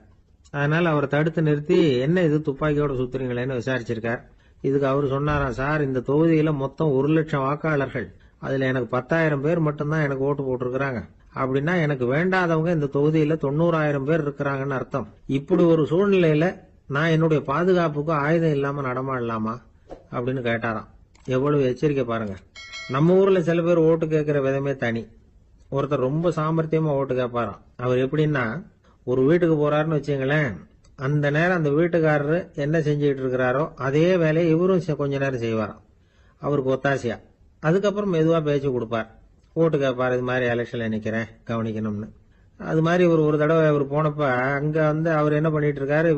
அதனால அவரை தடுத்து நிறுத்தி, என்ன இது துப்பாக்கியோட சுத்துறீங்களேன்னு விசாரிச்சிருக்கார். இதுக்கு அவர் சொன்னாராம், சார், இந்த தொகுதியில மொத்தம் 1,00,000 வாக்காளர்கள், அதுல எனக்கு 10,000 பேர் மட்டும்தான் எனக்கு ஓட்டு போட்டிருக்கிறாங்க. அப்படின்னா எனக்கு வேண்டாதவங்க இந்த தொகுதியில 90,000 பேர் இருக்கிறாங்கன்னு அர்த்தம். இப்படி ஒரு சூழ்நிலையில நான் என்னுடைய பாதுகாப்புக்கு ஆயுதம் இல்லாம நடமாடலாமா அப்படின்னு கேட்டாராம். எவ்வளவு எச்சரிக்கை பாருங்க. நம்ம ஊர்ல சில பேர் ஓட்டு கேட்கிற விதமே தனி. ஒருத்தர் ரொம்ப சாமர்த்தியமா ஓட்டு கேட்பாராம். அவர் எப்படின்னா, ஒரு வீட்டுக்கு போறாருன்னு வச்சுங்களேன், அந்த நேரம் அந்த வீட்டுக்காரரு என்ன செஞ்சுட்டு இருக்கிறாரோ அதே வேலையை இவரும் கொஞ்ச நேரம் செய்வாராம், அவருக்கு ஒத்தாசையா. அதுக்கப்புறம் மெதுவா பேச்சு கொடுப்பார், ஓட்டு கேட்பார், இது மாதிரி எலெக்ஷன்ல நிக்கிறேன் கவனிக்கணும்னு. அது மாதிரி ஒரு தடவை அவர் போனப்ப அங்க அவர் என்ன பண்ணிட்டு இருக்காரு,